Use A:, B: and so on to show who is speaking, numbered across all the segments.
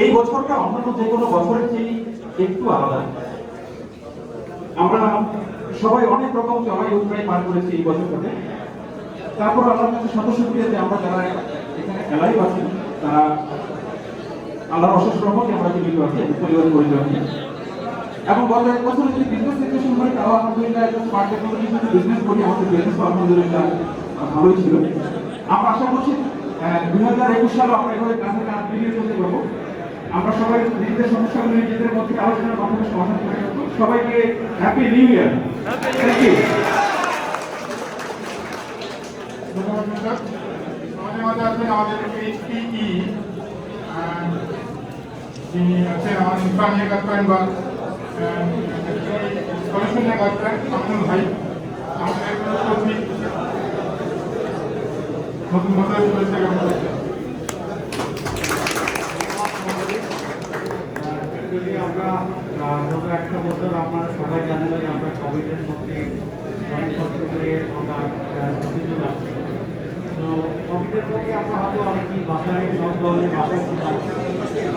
A: এই বছরটা অন্যান্য যে কোনো বছরের চেয়ে একটু আলাদা। আমরা সবাই অনেক রকম চড়াই উতরাই পার করেছি এই বছরটাতে। তারপর আল্লাহর কাছে শত শুকরিয়া যে আমরা যারা এখানে এলাইভ আছি তারা আল্লাহর অশেষ রহমতে আমরা জীবিত আছি এবং পরিবার পরিজন নিয়ে। এবং গত এক বছর যদি বিজনেস সিচুয়েশন হয় তাও আলহামদুলিল্লাহ একটা স্মার্ট টেকনোলজি যদি বিজনেস করি আমাদের বিজনেস আলহামদুলিল্লাহ ভালোই ছিল। আমরা আশা করছি 2021 সালে আমরা এভাবে কাছে কাজ মিলিয়ে চলতে পারবো। আমরা সবাই নিজেদের সমস্যাগুলো নিজেদের মধ্যে আলোচনার মাধ্যমে সমাধান করে নেব। সবাইকে happy new year. Thank you.
B: আমাদের আছেন আমাদের এইচপিই যিনি আছেন আমাদের ইনফ্রা নিয়ে কাজ করেন বা সলিউশন নিয়ে কাজ করেন আমনুল ভাই। আমাদের নতুন বছরের শুভেচ্ছা জ্ঞাপন করছি।
C: আমরা গত একটা বছর আপনারা সবাই জানেন যে আমরা কোভিডের মধ্যে অনেক কষ্ট করে আমরা প্রতিদিন আসছি। তো কোভিডের মধ্যে আমরা হয়তো অনেকেই বাসায় সব ধরনের বাসায় ছিলাম।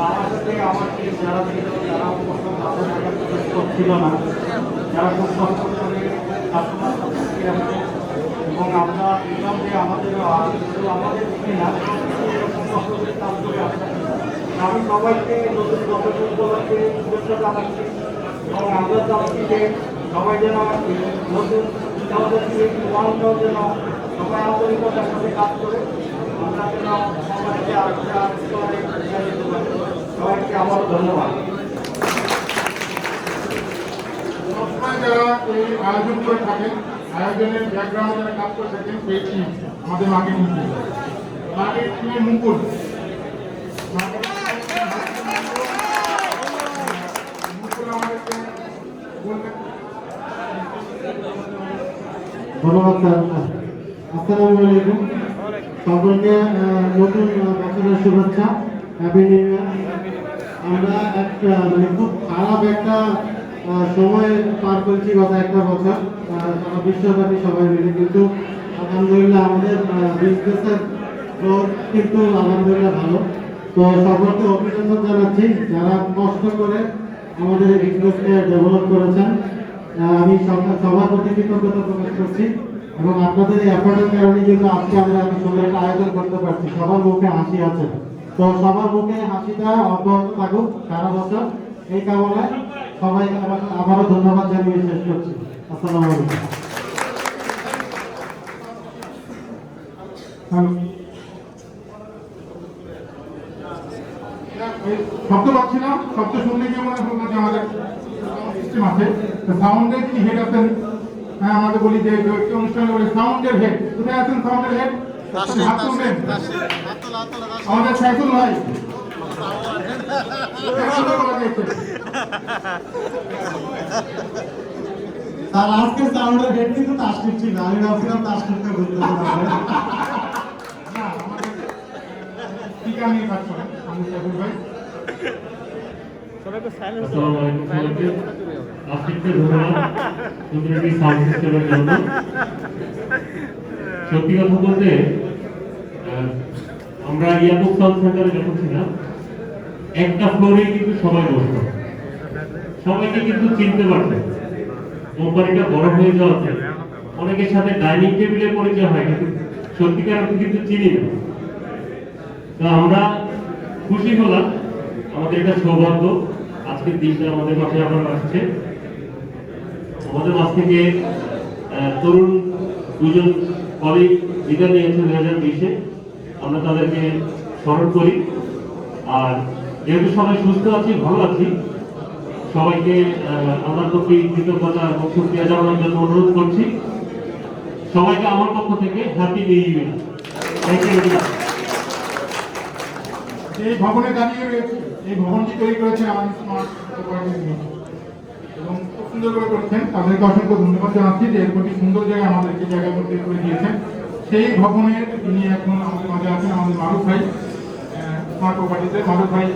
C: আমার সাথে আমার যারা ছিল তারা প্রথম বাসায় থাকার ছিল না, যারা খুব কষ্ট করে কাস্টমার এবং আমরা দেখলাম যে আমাদের আমাদের না কষ্ট করে কাজ করে আসলাম। আমি সবাইকে নতুন বছর উপলক্ষে শুভেচ্ছা জানাচ্ছি এবং আমরা চাচ্ছি যে সবাই যেন নতুন 2021 যেন সবাই আন্তরিকতার সাথে কাজ করে আমরা যেন সবাইকে সবাইকে আবারও ধন্যবাদ।
B: সবসময় যারা এই আয়োজন করে থাকেন, আয়োজনের ব্যাকগ্রাউন্ডে যারা কাজ করে থাকেন সেই টিম আমাদের মার্কেটিং টিম, মার্কেটিং টিমের মুকুল
C: ধন্যবাদ স্যার। আসসালামু আলাইকুম সকলকে, নতুন বছরের শুভেচ্ছা, হ্যাপি নিউ ইয়ার। আমরা একটা খুব খারাপ একটা সময় পার করছি গত একটা বছর সারা বিশ্বব্যাপী সবাই মিলে, কিন্তু আলহামদুলিল্লাহ আমাদের বিজনেসের গ্রোথ কিন্তু আলহামদুলিল্লাহ ভালো। তো সকলকে অভিনন্দন জানাচ্ছি যারা কষ্ট করে আমাদের এই বিজনেসকে ডেভেলপ করেছেন। আমি সবার প্রতি কৃতজ্ঞতা প্রকাশ করছি এবং আপনাদের এই এফোর্টের কারণে কিন্তু আজকে আমরা এত সুন্দর একটা আয়োজন করতে পারছি। সবার মুখে হাসি আছে, তো সবার মুখে হাসিটা অব্যাহত থাকুক সারা বছর, এই কামনায় সবাই আবারও ধন্যবাদ জানিয়ে শেষ করছি। আসসালামু আলাইকুম।
B: শব্দ পাচ্ছি না, শব্দ শুনলে কি মনে হলো যে আমাদের সিস্টেম আছে সাউন্ডের যিনি হেড আছেন, হ্যাঁ আমাদের বলি যে একটি অনুষ্ঠানে বলি সাউন্ডের হেড, কোথায় আছেন সাউন্ডের হেড? হাত তুলবেন। আমাদের সাইফুল ভাই
C: আর আজকে সাউন্ডের হেড কিন্তু তাসকিন ছিল, আমি ভাবছিলাম তাসকিনকে বলতে
B: না আমাদের স্পিকার নিয়ে কাজ করেন আমাদের সাইফুল ভাই।
D: আসসালামু আলাইকুম সবাইকে। আজকে ধন্যবাদ সুন্দরী সাউন্ড সিস্টেমের জন্য। সত্যি কথা বলতে আমরা ইয়াকুব সাউন্ড সেন্টারে যখন ছিলাম একটা ফ্লোরে কিন্তু সবাই বসতো, সবাইকে কিন্তু চিনতে পারতেন। কোম্পানিটা বড় হয়ে যাওয়াতে অনেকের সাথে ডাইনিং টেবিলে পরিচয় হয় কিন্তু সত্যিকার অর্থে কিন্তু চিনি না। তো আমরা খুশি হলাম, আমাদের এটা সৌভাগ্য আজকের দিনটা আমাদের মাঝে আবার আসছে। আমাদের মাঝ থেকে তরুণ দুজন কলিগ বিদায় নিয়েছে 2020-এ, আমরা তাদেরকে স্মরণ করি। আর যেহেতু সবাই সুস্থ আছি, ভালো আছি, সবাইকে আল্লাহর প্রতি কৃতজ্ঞতা এবং শুকরিয়া জানানোর জন্য অনুরোধ করছি। সবাইকে আমার পক্ষ থেকে happy new year. Thank you.
B: এই ভবনে দাঁড়িয়ে রয়েছে, এই ভবনটি তৈরি করেছেন আমাদের স্মার্ট এবং খুব সুন্দর করে করছেন। তাদেরকে অসংখ্য ধন্যবাদ জানাচ্ছি যে এরকমটি সুন্দর জায়গায় আমাদেরকে জায়গা করতে করে দিয়েছেন। সেই ভবনের যিনি এখন আমাদের মাঝে আছেন আমাদের মারুফ ভাই, স্মার্ট প্রপার্টিতে। মারুফ ভাই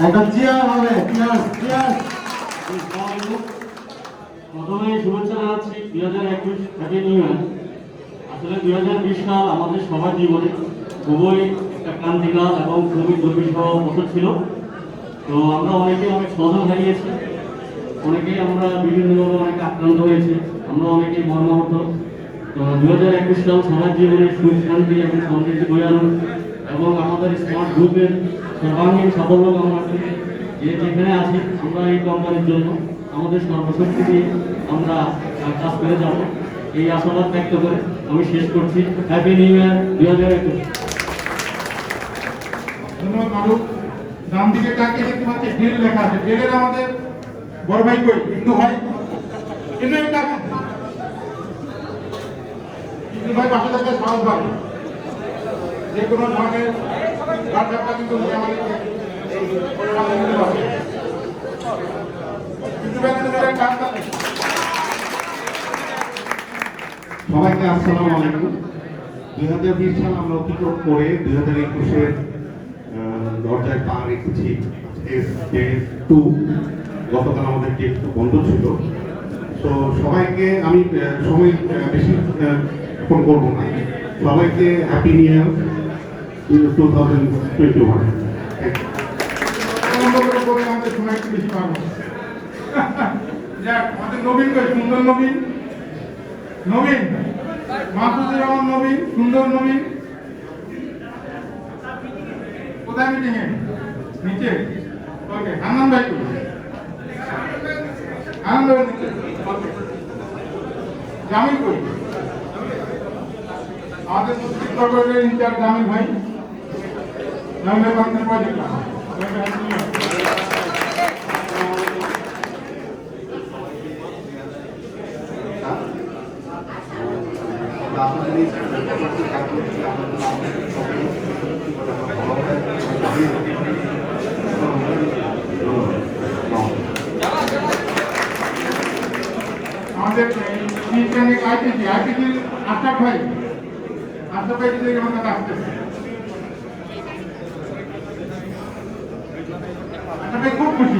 C: একটা চেয়ার হবে, চেয়ার।
D: প্রথমে শুভেচ্ছা জানাচ্ছি 2021 হ্যাপি নিউ ইয়ার। আসলে 2020 সাল আমাদের সবার জীবনে খুবই ক্রান্তিকাল এবং শ্রমিক দুর্বিষহ বছর ছিল। তো আমরা অনেকে অনেক স্বজন হারিয়েছি, অনেকেই আমরা বিভিন্নভাবে অনেকে আক্রান্ত হয়েছি, আমরা অনেকেই মর্মাহত। তো 2021 সাল সমাজ জীবনে সুখ শান্তি এবং সমৃদ্ধি বয়ে আনুন এবং আমাদের স্মার্ট গ্রুপের সর্বাঙ্গীন সাফল্য কামনা করি। যে যেখানে আছি আমরা এই কোম্পানির জন্য আমাদের সর্বশক্তি দিয়ে আমরা কাজ করে যাব, এই আশাবাদ ব্যক্ত করে আমি শেষ করছি। হ্যাপি নিউ ইয়ার 2021।
B: ধন্যবাদ মারুফ। ডান দিকে তাকিয়ে দেখতে পাচ্ছি ডেল লেখা আছে। ডেলের আমাদের বড় ভাই কই? ইন্দু ভাই, ইন্দু ভাই তাকান। ইন্দু ভাই পাশে থাকবে সাহস ভাই। যে কোনো ধরনের কার্যক্রম কিন্তু উনি আমাদেরকে সামনে দিতে পারবে। ইন্দু ভাই কিন্তু একটা কাজ করে।
E: সবাইকে আসসালামু আলাইকুম। 2020 সাল আমরা অতিক্রম করে 2021-এর দরজায় পা রেখেছি। ডে 2 গতকাল আমাদের ডে 2 বন্ধ ছিল। তো সবাইকে আমি সময় বেশি ফোন করবো না। সবাইকে হ্যাপি নিউ ইয়ার 2021।
B: আমাদের সময় একটু বেশি পাবো। যাক, আমাদের নবীন কই? সুন্দর নবীন, নবীন মাহফুজুর রহমান নবীন, সুন্দর নবীন কোথায় মিটিং এ? নিচে। ওকে, আনন্দ ভাই কই? আনন্দ ভাই নিচে। ওকে, জামিল কই? আমাদের মুসলিম কর্পোরেটের ইনচার্জ জামিল ভাই। জামিল ভাই আপনার পরে দেখলাম। আমাদের আইপিসি আশরাফ ভাই থেকে আমার কাছে আসতেছে। আশরাফ ভাই খুব খুশি।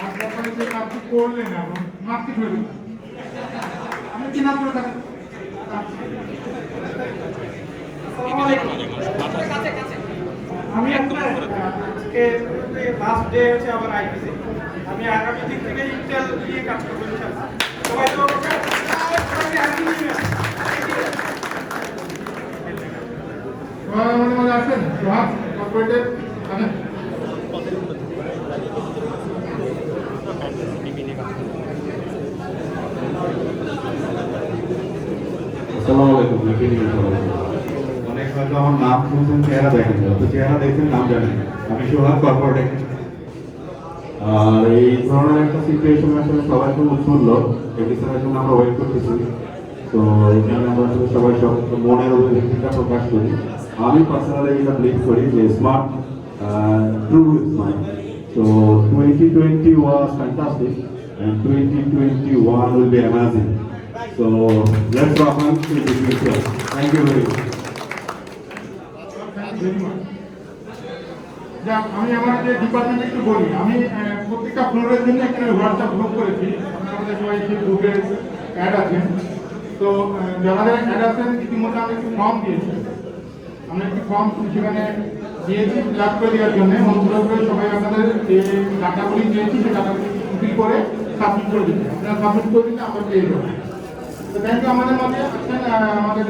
B: আশরাফ ভাই যে কাজটি করলেন এখন মাতৃ হইল। আমি কি নাম করে থাকেন?
A: আমি আপনার আজকে লাস্ট ডে হচ্ছে আমার আইপিসি। আমি আগামী দিন থেকে ইন্টেল নিয়ে কাজ করবো ইনশাআল্লাহ। সবাই তো
B: মনে আসেন সোহাগ কর্পোরেটের আছেন।
E: আসসালামু আলাইকুম। অনেক হয়তো আমার নাম শুনছেন, চেহারা দেখেন, তো চেহারা দেখছেন, নাম জানেন। আমি সোহাগ কর্পোরেট। আর এই ধরনের একটা সিচুয়েশন আসলে সবাই খুব উৎফুল্ল। এডিসনের জন্য আমরা ওয়েট করতেছি। তো এখানে আমরা আসলে সবাই সব মনের অভিব্যক্তিটা প্রকাশ করি। আমি পার্সোনালি এটা বিলিভ করি যে smart true smart. So 2020 was fantastic and 2021 will be amazing. So let's rock on to the future. Thank you very much.
B: যাক, আমি আমার যে ডিপার্টমেন্ট একটু বলি। আমি প্রত্যেকটা ফ্লোরের জন্য এখানে হোয়াটসঅ্যাপ গ্রুপ করেছি। আপনাদের সবাই সেই গ্রুপের অ্যাড আছেন। তো যারা অ্যাড আছেন ইতিমধ্যে আমি একটু ফর্ম দিয়েছি। আমরা একটি ফর্ম সেখানে দিয়েছি ফিল আপ করে দেওয়ার জন্য। অনুগ্রহ করে সবাই আপনাদের যে ডাটাগুলি দিয়েছি সেই ডাটাগুলি ফিল করে সাবমিট করে দিচ্ছি। আপনারা সাবমিট করে দিলে আমরা পেয়ে যাবো। তো থ্যাংক ইউ। আমাদের মধ্যে আছেন আমাদের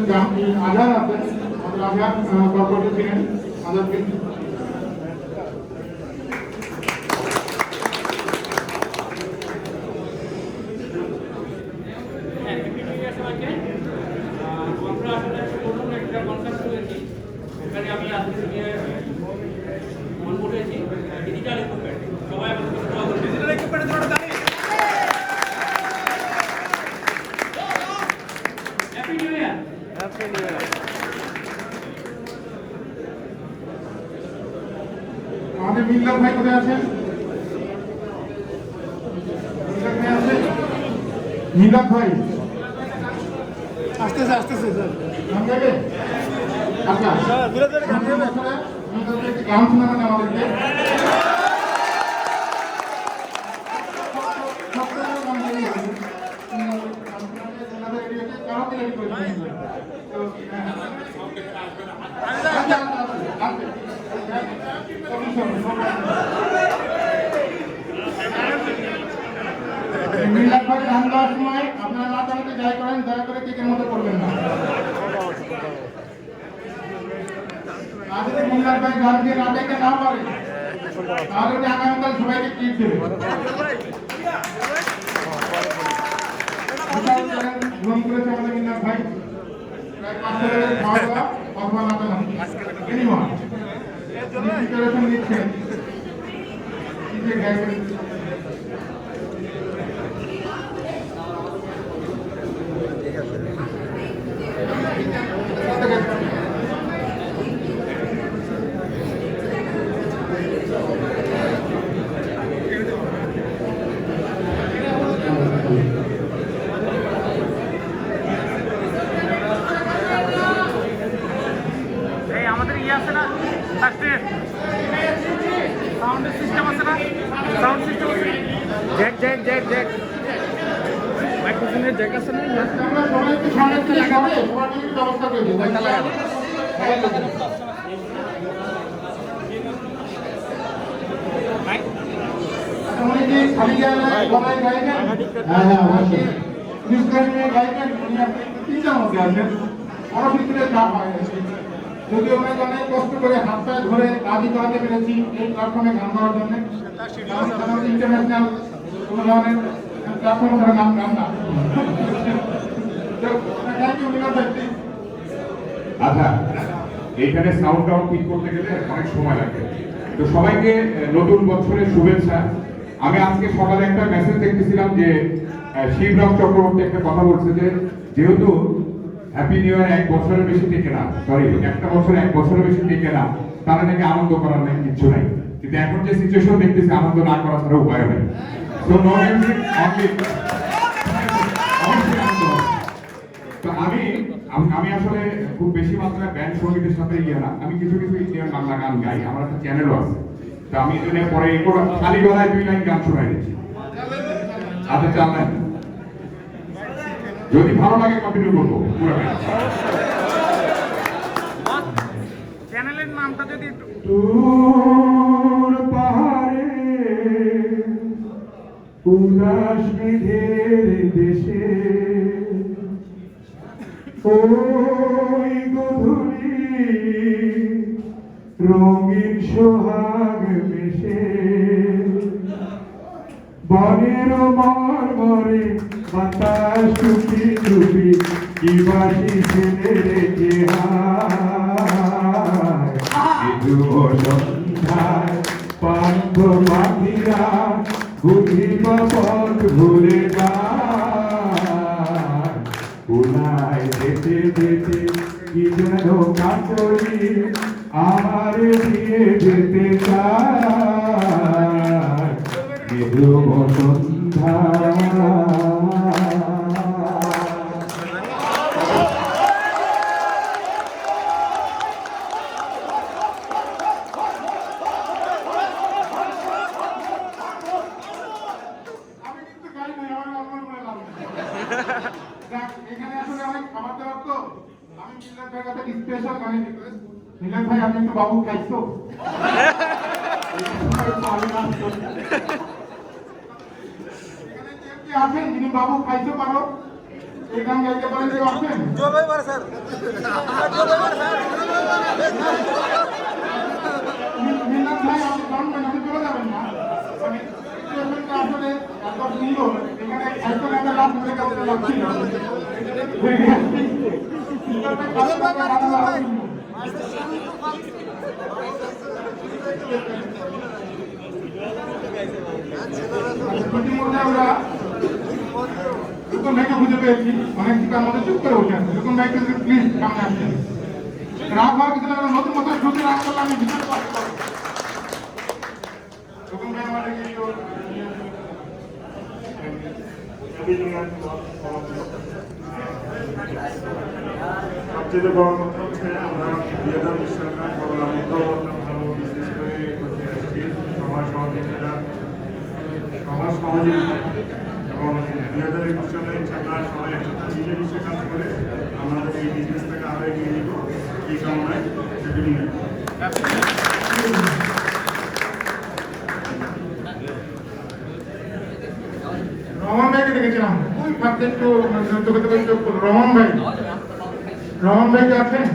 B: আজাদ আছেন, আমাদের আজাদ কর্পোরেটর ছিলেন। আজাদকে
F: আমি ডিজিটাল ইকুইপমেন্ট সবাই আমাদের ডিজিটাল ইকুইপমেন্ট হ্যাপি নিউ ইয়ার।
B: আমাদের মিল্লাত ভাই কোথায় আছেন? মিল্লাত ভাই আসতেছে স্যার। গান গাইবে? আচ্ছা, গান শোনাবেন আমাদেরকে। কারো মিলাদ ভাই গান গাওয়ার সময় আপনারা না জানাতে যাই করেন, দয়া করে কেকের মতো করবেন না। আর যদি মিলাদ ভাই গান দিয়ে না ডেকে না পারে, তাহলে ওটা আগামীকাল সবাইকে ট্রিট দেবে। গ্রহণ করেছে আমাদের মিলাদ ভাই, প্রায় 500 টাকা খাওয়া দাওয়া অথবা নাচানাচি এনিওয়ান প্রিপারেশন নিচ্ছেন। কি যে গাইবেন
G: এই আমাদের ইয়ে আছে না ফার্স্টে সাউন্ডের সিস্টেম আছে না, sound system jack, jack jack jack জ্যাক মাইক্রোফোনের জ্যাক আছে না,
B: আমরা সবাই একটু সামনে থেকে লাগাবে, সবার জন্য ব্যবস্থা করে দিই।
G: ওইটা লাগাবো।
B: উনি যে খালি জায়গায় গলায় গাইবেন,
C: হ্যাঁ অবশ্যই।
B: নিউজ নিয়ে গাইবেন, উনি আপনি একটু চিন্তার মধ্যে আছেন, বড় ভিতরে চাপ হয়। যদি ওনাকে অনেক কষ্ট করে হাত পায়ে ধরে রাজি করাতে পেরেছি এই প্ল্যাটফর্মে গান গাওয়ার জন্য, কারণ ইন্টারন্যাশনাল কোনো ধরনের প্ল্যাটফর্ম ছাড়া নাম গান না। থ্যাংক ইউ মিনার ভাই।
H: আচ্ছা, এইখানে সাউন্ড আউট ঠিক করতে গেলে অনেক সময় লাগে। তো সবাইকে নতুন বছরের শুভেচ্ছা। আমি আজকে সকালে একটা মেসেজ দেখতেছিলাম যে শিবরাম চক্রবর্তী একটা কথা বলছে যে যেহেতু হ্যাপি নিউ ইয়ার 1 বছরের বেশি টিকে না, সরি একটা বছর 1 বছরের বেশি টিকে না, তারা নাকি আনন্দ করার নেই, কিচ্ছু নাই। কিন্তু এখন যে সিচুয়েশন দেখতেছি আনন্দ না করা ছাড়া উপায় নেই। তো নো মিউজিক অনলি। তো আমি আসলে খুব বেশি মাত্রায় ব্যান্ড সঙ্গীতের সাথে ইয়ে না, আমি কিছু কিছু ইন্ডিয়ান বাংলা গান গাই, আমার একটা চ্যানেলও আছে। তো আমি এজন্য পরে এগুলো খালি গলায় 2 লাইন গান শোনাই দিচ্ছি। আচ্ছা চালেন, যদি ভালো লাগে কন্টিনিউ করবো পুরো গান।
G: চ্যানেলের নামটা যদি একটু
H: দূর পাহাড়ে উদাস মেঘের দেশে ওই গধূলি রঙিন সোহাগ মেশে বনের মর্মরে বাতাস টুপি টুপি কি বাসি ছেলে রেখে সন্ধ্যায় পান্থ পাখিরা বুঝিব পথ ভুলে যায় কোনায় যেতে যেতে কি যেন কাকলি আমার দিয়ে যেতে চায় মৃদু সন্ধ্যা।
B: আমি কিন্তু গাই নাই, আমার নরমাল বলে লাভ নেই। দেখ, এখানে আসলে অনেক খাবার দাবার তো, আমি মিলাদ ভাইয়ের কাছে স্পেশাল গানে রিকোয়েস্ট। মিলাদ ভাই, আপনি একটু বাবু খাইছো? এখানে কেউ কি আছেন যিনি বাবু খাইছো পারো? এই গান গাইতে পারেন, কেউ আছেন? মিলাদ ভাই, আপনি জানবেন, আপনি চলে যাবেন না। মানে সিচুয়েশনটা আসলে এত সুন্দর, এখানে একজন একটা লাভ করে কাছে লাগছিল। ইতিমধ্যে আমরা রুকন ভাইকে খুঁজে পেয়েছি, অনেক কিছু আমাদের চুপ করে বসে আছে। রুকন ভাইকে প্লিজ সামনে আসছেন। রাগ হওয়ার কিছু না, নতুন বছর শুরুতে রাগ করলে আমি ভীষণ কষ্ট করবো। রুকন ভাই আমাদেরকে একটু
I: সবচেয়ে বড় কথা হচ্ছে আমরা বিয়েদার বিশ্বাসটা করলাম তো ভালো বিশেষ করে করতে আসছি সমাজ সহযোগিতা এবং বিয়েদার বিষয়ে ইনশাআল্লাহ সবাই একসাথে মিলেমিশে কাজ করে আমাদের এই বিজনেসটাকে আরো এগিয়ে নিব, এই কামনায়
B: রহমান ভাই ফার্স্ট একটু চোখে চোখে চোখ করুন। রহমান ভাই কি আছেন?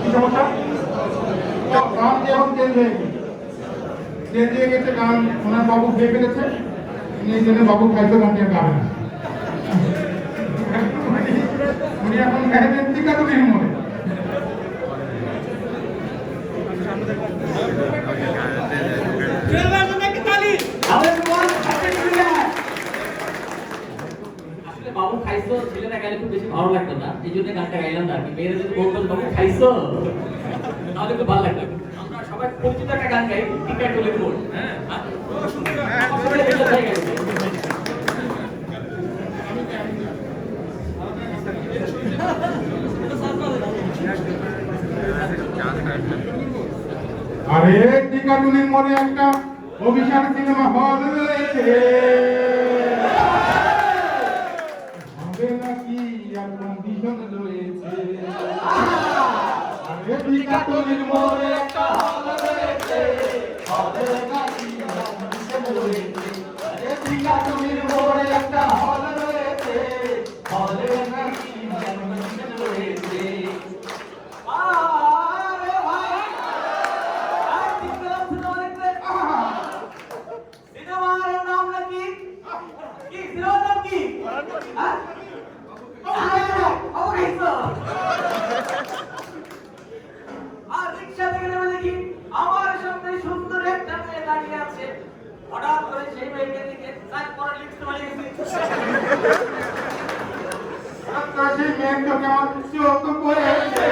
B: কি সমস্যা? গান কি এখন চেঞ্জ হয়ে গেছে? চেঞ্জ হয়ে গেছে, গান ওনার বাবু খেয়ে ফেলেছে, এই জন্য বাবু খাইতে গানটি আর গাবে না। উনি এখন গাইবেন টিকাটুলির মনে।
F: আসলে বাবু খাইছো ছেলেরা গাইলে খুব বেশি ভালো লাগতো না, এই জন্য গানটা গাইলাম না। মেয়েরা যদি বলতো বাবু খাইছো তাহলে খুব ভালো লাগতো। আমরা সবাই পরিচিত একটা গান গাই, টিকা টুলির মোড়। হ্যাঁ, সবাই এটা গাই গাই।
B: আরে টিকাটুলির মনে একটা অভিশাপ সিনেমা হল রয়েছে, হবে নাকি আর কন্ডিশন রয়েছে। আরে টিকাটুলির মনে একটা হল রয়েছে, হবে নাকি আর কন্ডিশন রয়েছে। আরে টিকাটুলির মনে একটা হল রয়েছে, হবে নাকি আর কন্ডিশন রয়েছে।
F: আমার সামনে সুন্দর একটা মেয়ে দাঁড়িয়ে আছে, হঠাৎ করে সেই মেয়েকে দেখে তার পরে লিখতে পারি
B: আকাশে মেঘ কেমন চোখ পড়েছে,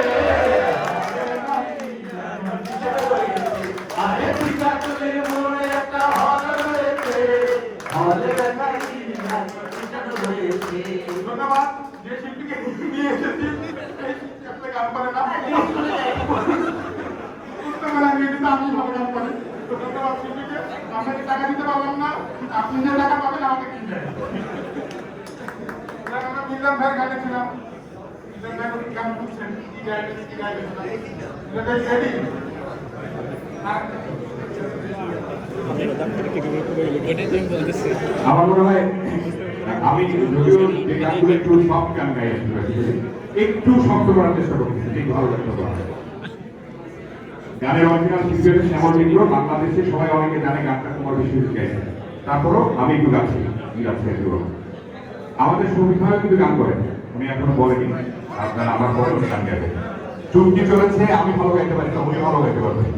B: আরে টিকাটুলির মনে একটা হল রয়েছে, হলে নাকি আর কন্ডিশন রয়েছে। ধন্যবাদ যে শিল্পীকে নিয়ে এসেছি, এই শিল্পী গান করে না বুঝতে পারলাম, কিন্তু আমি ভালো গান করি। তো ধন্যবাদ শিল্পীকে। আপনাকে টাকা দিতে পারলাম না, আপনি যে টাকা পাবেন আমাকে কিনবেন। আমরা মিলন ভাইয়ের গানে ছিলাম, মিলন ভাই গান বুঝছেন, কি গাইবেন কি গাইবেন না। মিলন ভাই রেডি?
H: আমার মনে হয় আমি যদিও যে গানগুলো একটু সফট গান গাই, একটু শব্দ করার চেষ্টা করতেছি, ঠিক ভালো লাগতে পারে। গানের অরিজিনাল শিল্পী হচ্ছে শ্যামল মিত্র। বাংলাদেশে সবাই অনেকে জানে গানটা কুমার বিশ্বজিৎ গাইছে, তারপরও আমি একটু গাচ্ছি, আমাদের শফিক ভাইও কিন্তু গান করেন, উনি এখনো বলেনি, আপনারা আমার পরে উনি গান গাইবেন। চুক্তি চলেছে, আমি ভালো গাইতে পারি না, উনি ভালো গাইতে পারবেন।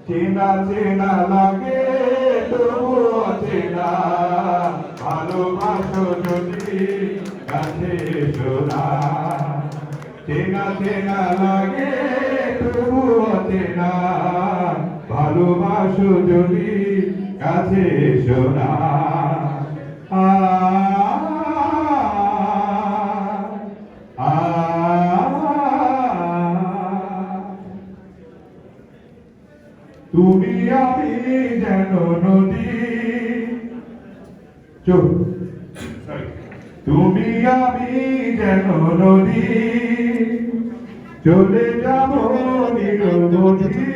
H: চেনা চেনা লাগে তবুও চেনা, ভালোবাসো যদি কাছে শোনা। চেনা চেনা লাগে তবুও চেনা, ভালোবাসো যদি কাছে শোনা। তুমি আমি যেন নদী, তুমি আমি যেন নদী, চলে যাব নিরবধি,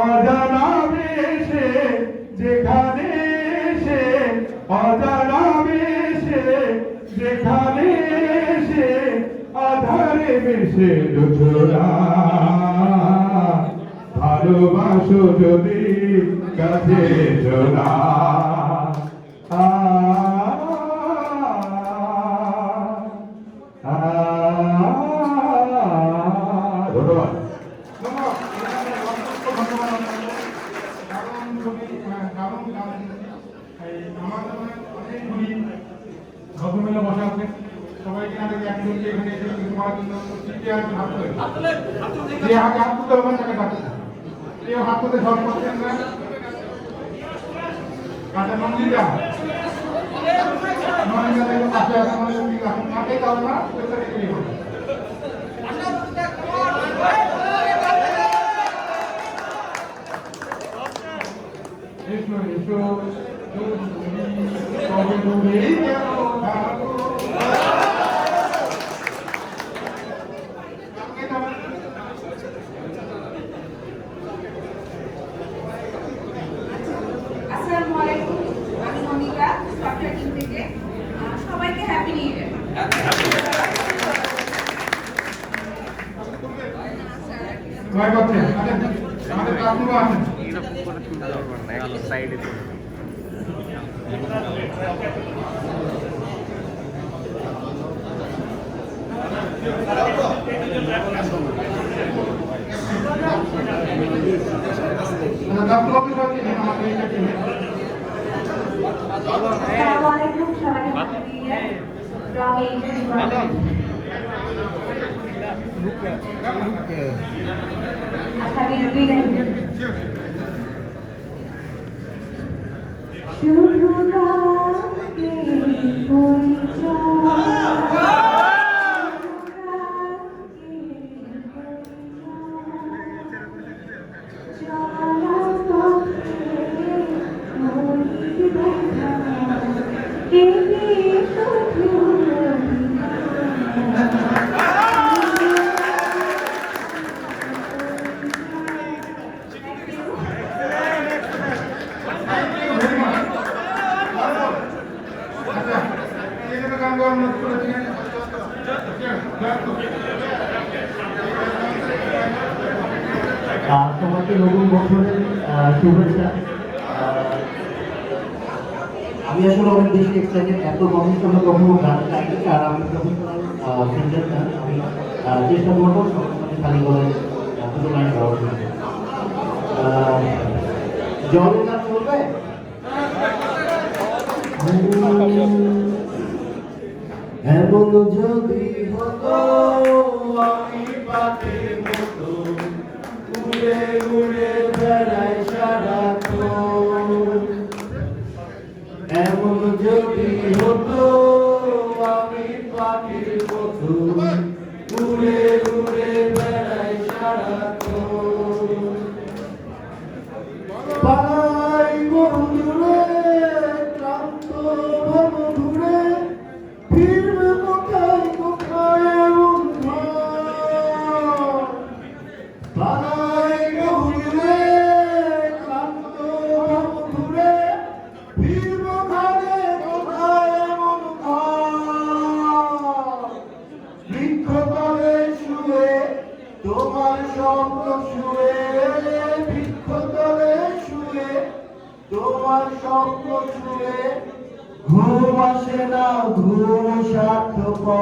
H: অজানা বেশে যেখানে সে, অজানা বেশে যেখানে সে, আধারে বেশে ছোড়া। ভালোবাসো যদি কাছে চলা। ধন্যবাদ।
B: ধন্যবাদ। দশম মেলা বসা আছে সবাইকে আমাদের একজন যে এখানে এসে কিছু করার জন্য তৃতীয় একজন হাত তুলে যে আগে হাত তুলতে হবে তাকে ডাকতে কেউ হাত তুলতে সব করছেন না কাটা মন্দিরা মন্দিরা দেখো কাছে আছে মন্দিরা কাটে কাল না সেটা কি হবে এসো এসো কবে ডুবে গেল
J: আসসালামু আলাইকুম, আমি মনিকা সফটওয়্যার টিম থেকে। সবাইকে হ্যাপি নিউ ইয়ার।
B: ভয় করছেন আমাদের কাকুরা আছেন
G: সাইডে
B: কাকু অফিস আছে আমাদের এই টিমে
J: আসসালামু আলাইকুম, সবাইকে happy new year. From agent আচ্ছা, আমি বিদায় নিচ্ছি। শুধু তাকে
C: সবাইকে নতুন বছরের শুভেচ্ছা। আমি আসলে অনেক বেশি এক্সাইটেড, এত কমেন্ট আমরা কখনো গান গাইনি, আর আমি যখন সিঙ্গার গান আমি চেষ্টা করবো সবসময় খালি করে দুটো লাইন গাওয়ার জন্য। জলের গান চলবে? এমন যদি হতো আমি পাখির মতো উড়ে উড়ে বেড়াই সারাক্ষণ, এমন যদি হতো আমি পাখির মতো উড়ে উড়ে বেড়াই সারাক্ষণ, পালাই বন্ধুরে ক্লান্ত বন্ধুরে ফিরবে কোথায় কোথায় বন্ধু, পালাই বন্ধুরে ক্লান্ত বন্ধুরে ফিরবে ঘরে কোথায় বন্ধু, বৃক্ষতলে শুয়ে তোমার স্বপ্ন শুয়ে, বৃক্ষতলে শুয়ে তোমার স্বপ্ন শুয়ে, ঘুম আসে না ঘুম সার্থকর,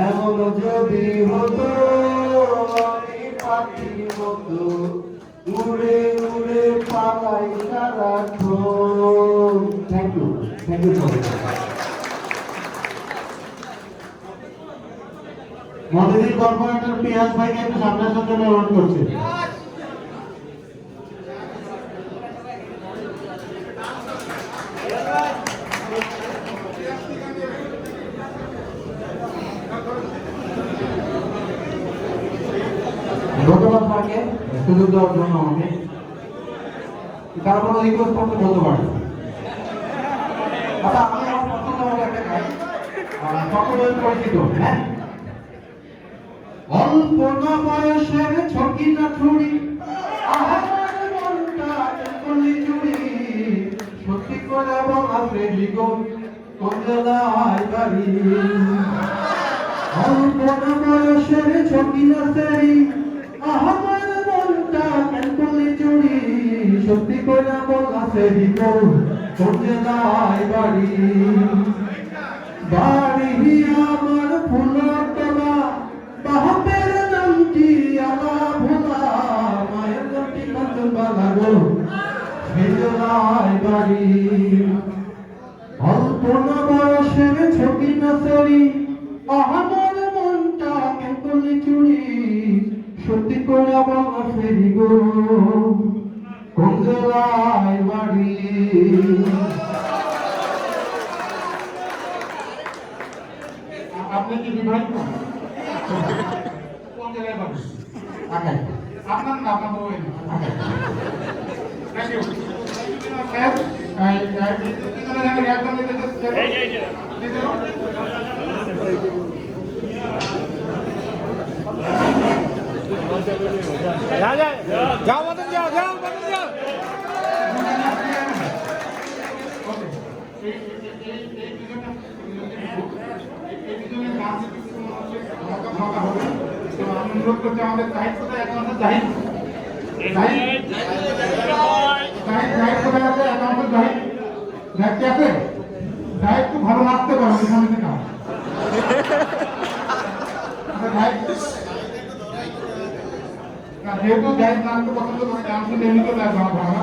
C: এমন যদি হতো আমি পাখির মতো উড়ে উড়ে পালাই সারাক্ষণ। থ্যাংক ইউ মদিনীর কর্পোরেটর পিয়াস ভাইকে একটু সামনে আসার জন্য অনুরোধ করছি। ধন্যবাদ স্যারকে সুযোগ দেওয়ার জন্য আমাকে। কারো কোনো রিকোয়েস্ট করতে বলতে পারেন। আচ্ছা, আমি আমার পছন্দ মতো একটা গাই, সকলের পরিচিত। হ্যাঁ, অল্প না বয়সের ছকি না ছুরি, আমার মনটা কলি চুরি, সত্যি করে বলা প্রেমিকো কোন জেলায় বাড়ি, অল্প না বয়সের ছকি না সেরি, আমার মনটা কলি চুরি, সত্যি করে বলা প্রেমিকো কোন জেলায় বাড়ি, বাড়ি আমার ফুলের তলা, বাপের নামটি আলা ভোলা, মায়ের নামটি কাঞ্চন বালা গো, সেই জেলায় বাড়ি, কোন বয়সের ছবি না সরি আমার মনটা কেন করলি চুরি সত্যি করে বাবা ফেরি গো কোন জেলায় বাড়ি
B: আপনি কি বিবাহিত? কোন জেলায় বাড়ি? ঢাকায়। আপনার না, আপনার বউয়ের না। ঢাকায়। Thank you. স্যার, পিছনে যাবেন, একদম নিচে নিচে।
G: যাও বাদন যাও যাও বাদন যাও
B: অনুরোধ করছি আমাদের জাহিদ কোথায় অ্যাকাউন্টে জাহিদ জাহিদ জাহিদ কোথায় আছে অ্যাকাউন্টে জাহিদ জাহিদ কি আছে জাহিদ তো ভালো নাচতে পারে এখানে থেকে জাহিদ যেহেতু জাহিদ নাচতে পছন্দ করে গান শুনে এমনিতে লাগবে আমার ভালো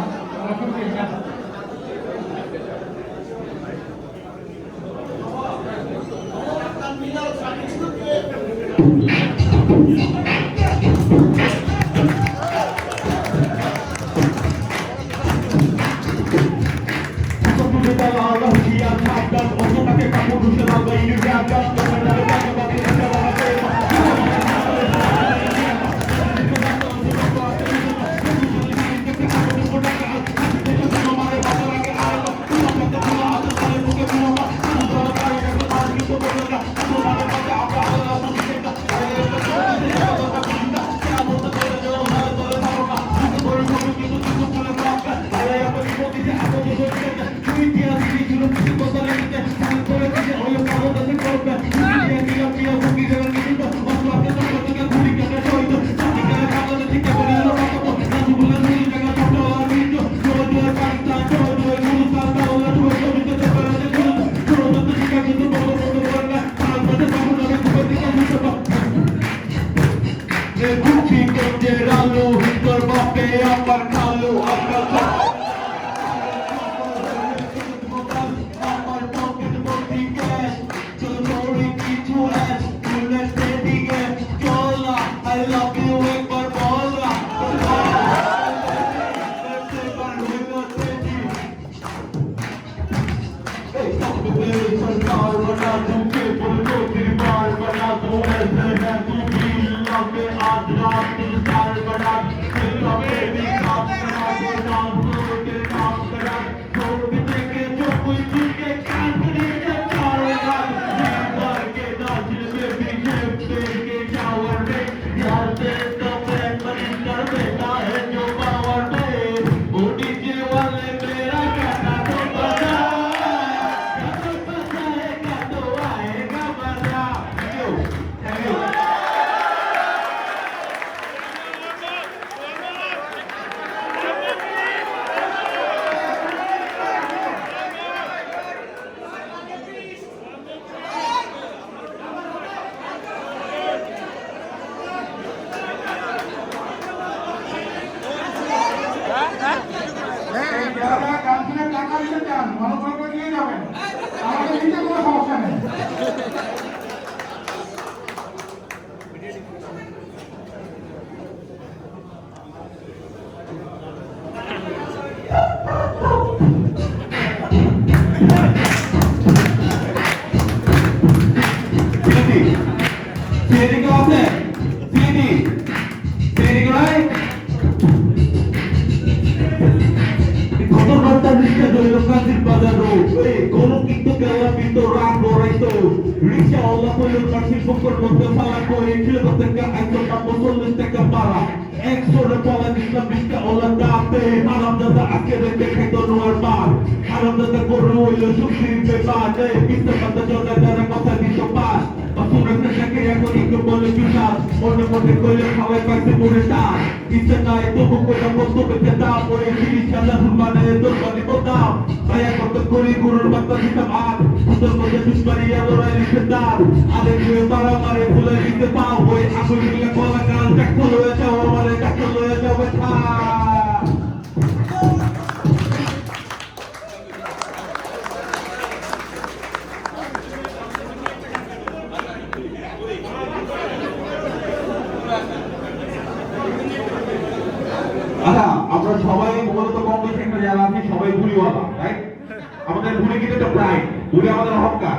H: আমাদের অহংকার,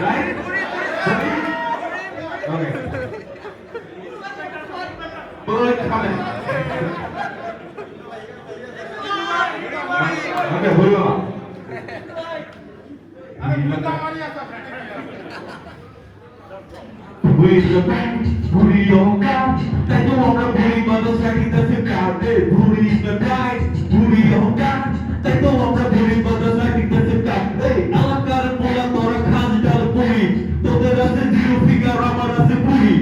H: রাইট? ওকে, ওকে, হইল না। Who's the band? Booty on God. They don't want to booty, mother's like it doesn't count. Booty's the guy. Booty on God. They don't want to booty, mother's like it doesn't count. Hey, Allah got a pull up or a can't tell a booty. So there is a zero figure, I'm a booty.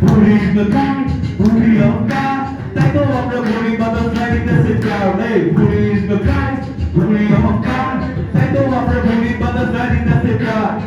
H: Booty's the guy, booty on God. They don't want the booty, but the flag doesn't count. Hey, booty's the guy, booty on God. They don't want the booty, but the flag doesn't count.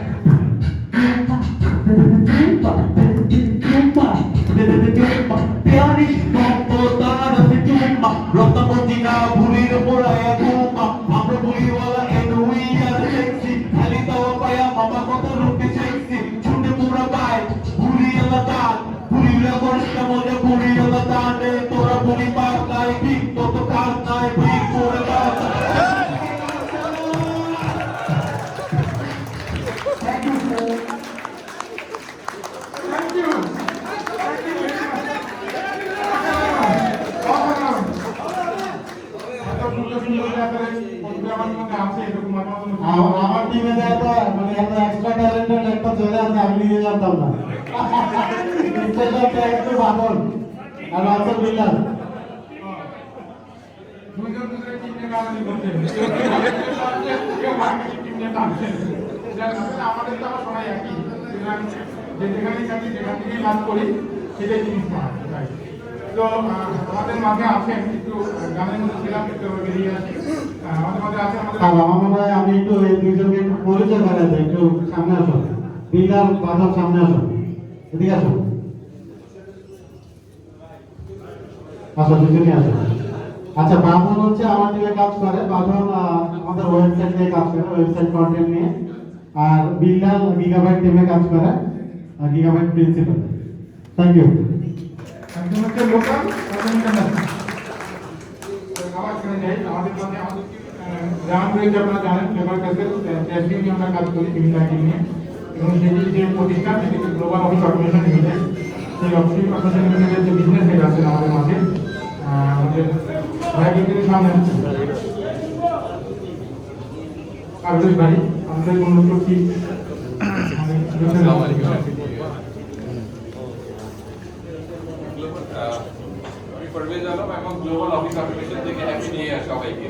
H: Pianish mambo tara se chumma, rota motina booty no poraya gumma. Amra booty wala enui are sexy. Ali tawa paya mama kota rupi sexy. Chunde pura bai, booty ala taan. Booty la gorsta moja booty ala taan. Tora booty paak nai big, toto kaat nai big pura kaat.
B: Thank you, sir. Thank you.
C: আমার টিমে যায় তো মানে এত extra talented একটা ছেলে আছে আমি নিয়ে জানতাম না স্পেশাল ক্যারেক্টার বাদল আর রাসেল বিল্লাল
B: দুইজন দুজনের টিম নিয়ে রাজনীতি করতে আমাদের তো আবার সবাই একই যে যেখানেই থাকি যেখান থেকেই লাভ করি সেটাই জিনিস পাওয়া যায়। তো আমাদের মাঝে আছেন একটু গানের মধ্যে ছিলাম একটু বেরিয়ে আসি আমাদের মাঝে আছেন আমাদের
C: আমার মনে হয় আমি একটু এই দুইজনকে একটু পরিচয় করা যায় একটু সামনে আসো বিল্লাল বাদল সামনে আসো এদিকে আসো আচ্ছা দুজনই আসো আচ্ছা বাদল হচ্ছে আমার টিমে কাজ করে বাদল আমাদের ওয়েবসাইট নিয়ে কাজ করে ওয়েবসাইট কন্টেন্ট নিয়ে আর বিল্লাল গিগাবাইট টিমে কাজ করে আর গিগাবাইট প্রিন্সিপাল থ্যাংক ইউ
B: একজন হচ্ছে লোকাল একজন ইন্টারন্যাশনাল আবার শুনে যাই আমাদের মাঝে আমাদের গ্রাম রয়েছে আপনারা জানেন লেবার কাছে টেস্টিং নিয়ে আমরা কাজ করি বিভিন্ন আইটেম নিয়ে এবং সেটি যে প্রতিষ্ঠান সেটি গ্লোবাল অফিস অটোমেশন লিমিটেড সেই অফিস অটোমেশন লিমিটেডের যে বিজনেস হেড আছেন আমাদের মাঝে আমাদের ভাই কিন্তু সামনে আগ্রহী ভাই আমাদের অনুরোধ করছি
K: আমি পারভেজ আলম এবং গ্লোবাল অফিস অটোমেশন থেকে হ্যাপি নিউ ইয়ার সবাইকে।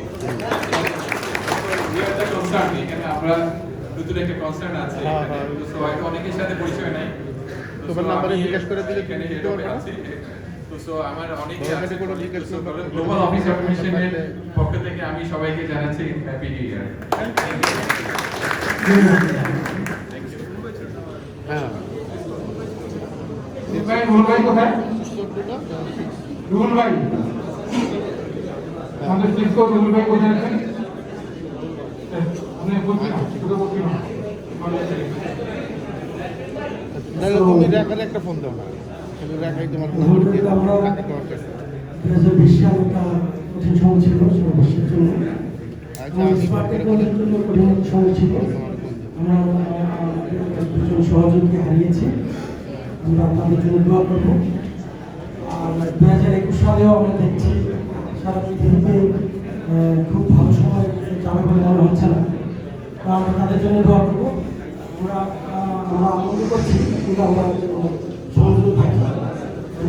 K: এখানে আমরা নতুন একটা কনসার্ন আছে তো হয়তো অনেকের সাথে পরিচয় নাই তোমার নাম্বারে জিজ্ঞেস করে দিলে এখানে হেড অফ আছে তো সো আমার অনেকে আছে গ্লোবাল অফিস অটোমেশনের পক্ষ থেকে আমি সবাইকে জানাচ্ছি হ্যাপি নিউ ইয়ার।
B: ভাই রুহুল ভাই কোথায় রুহুল ভাই আমাদের শিক্ষক রুহুল ভাই কোথায় আছেন বলছি না শুধু বলছি না
G: তুমি রেখার একটা ফোন দাও না রেখাই তোমার
C: কঠিন সময় ছিল সর্বশের জন্য সময় ছিল আমরা দুজন সহযোগীকে হারিয়েছি আমরা আপনাদের জন্য দোয়া করবো আর 2021 সালেও আমরা দেখছি সারা পৃথিবীতে খুব ভালো সময় যাবে বলে মনে হচ্ছে না আমরা তাদের জন্য দোয়া করবো আমরা আনন্দ করছি কিন্তু আমরা সহযোগী থাকি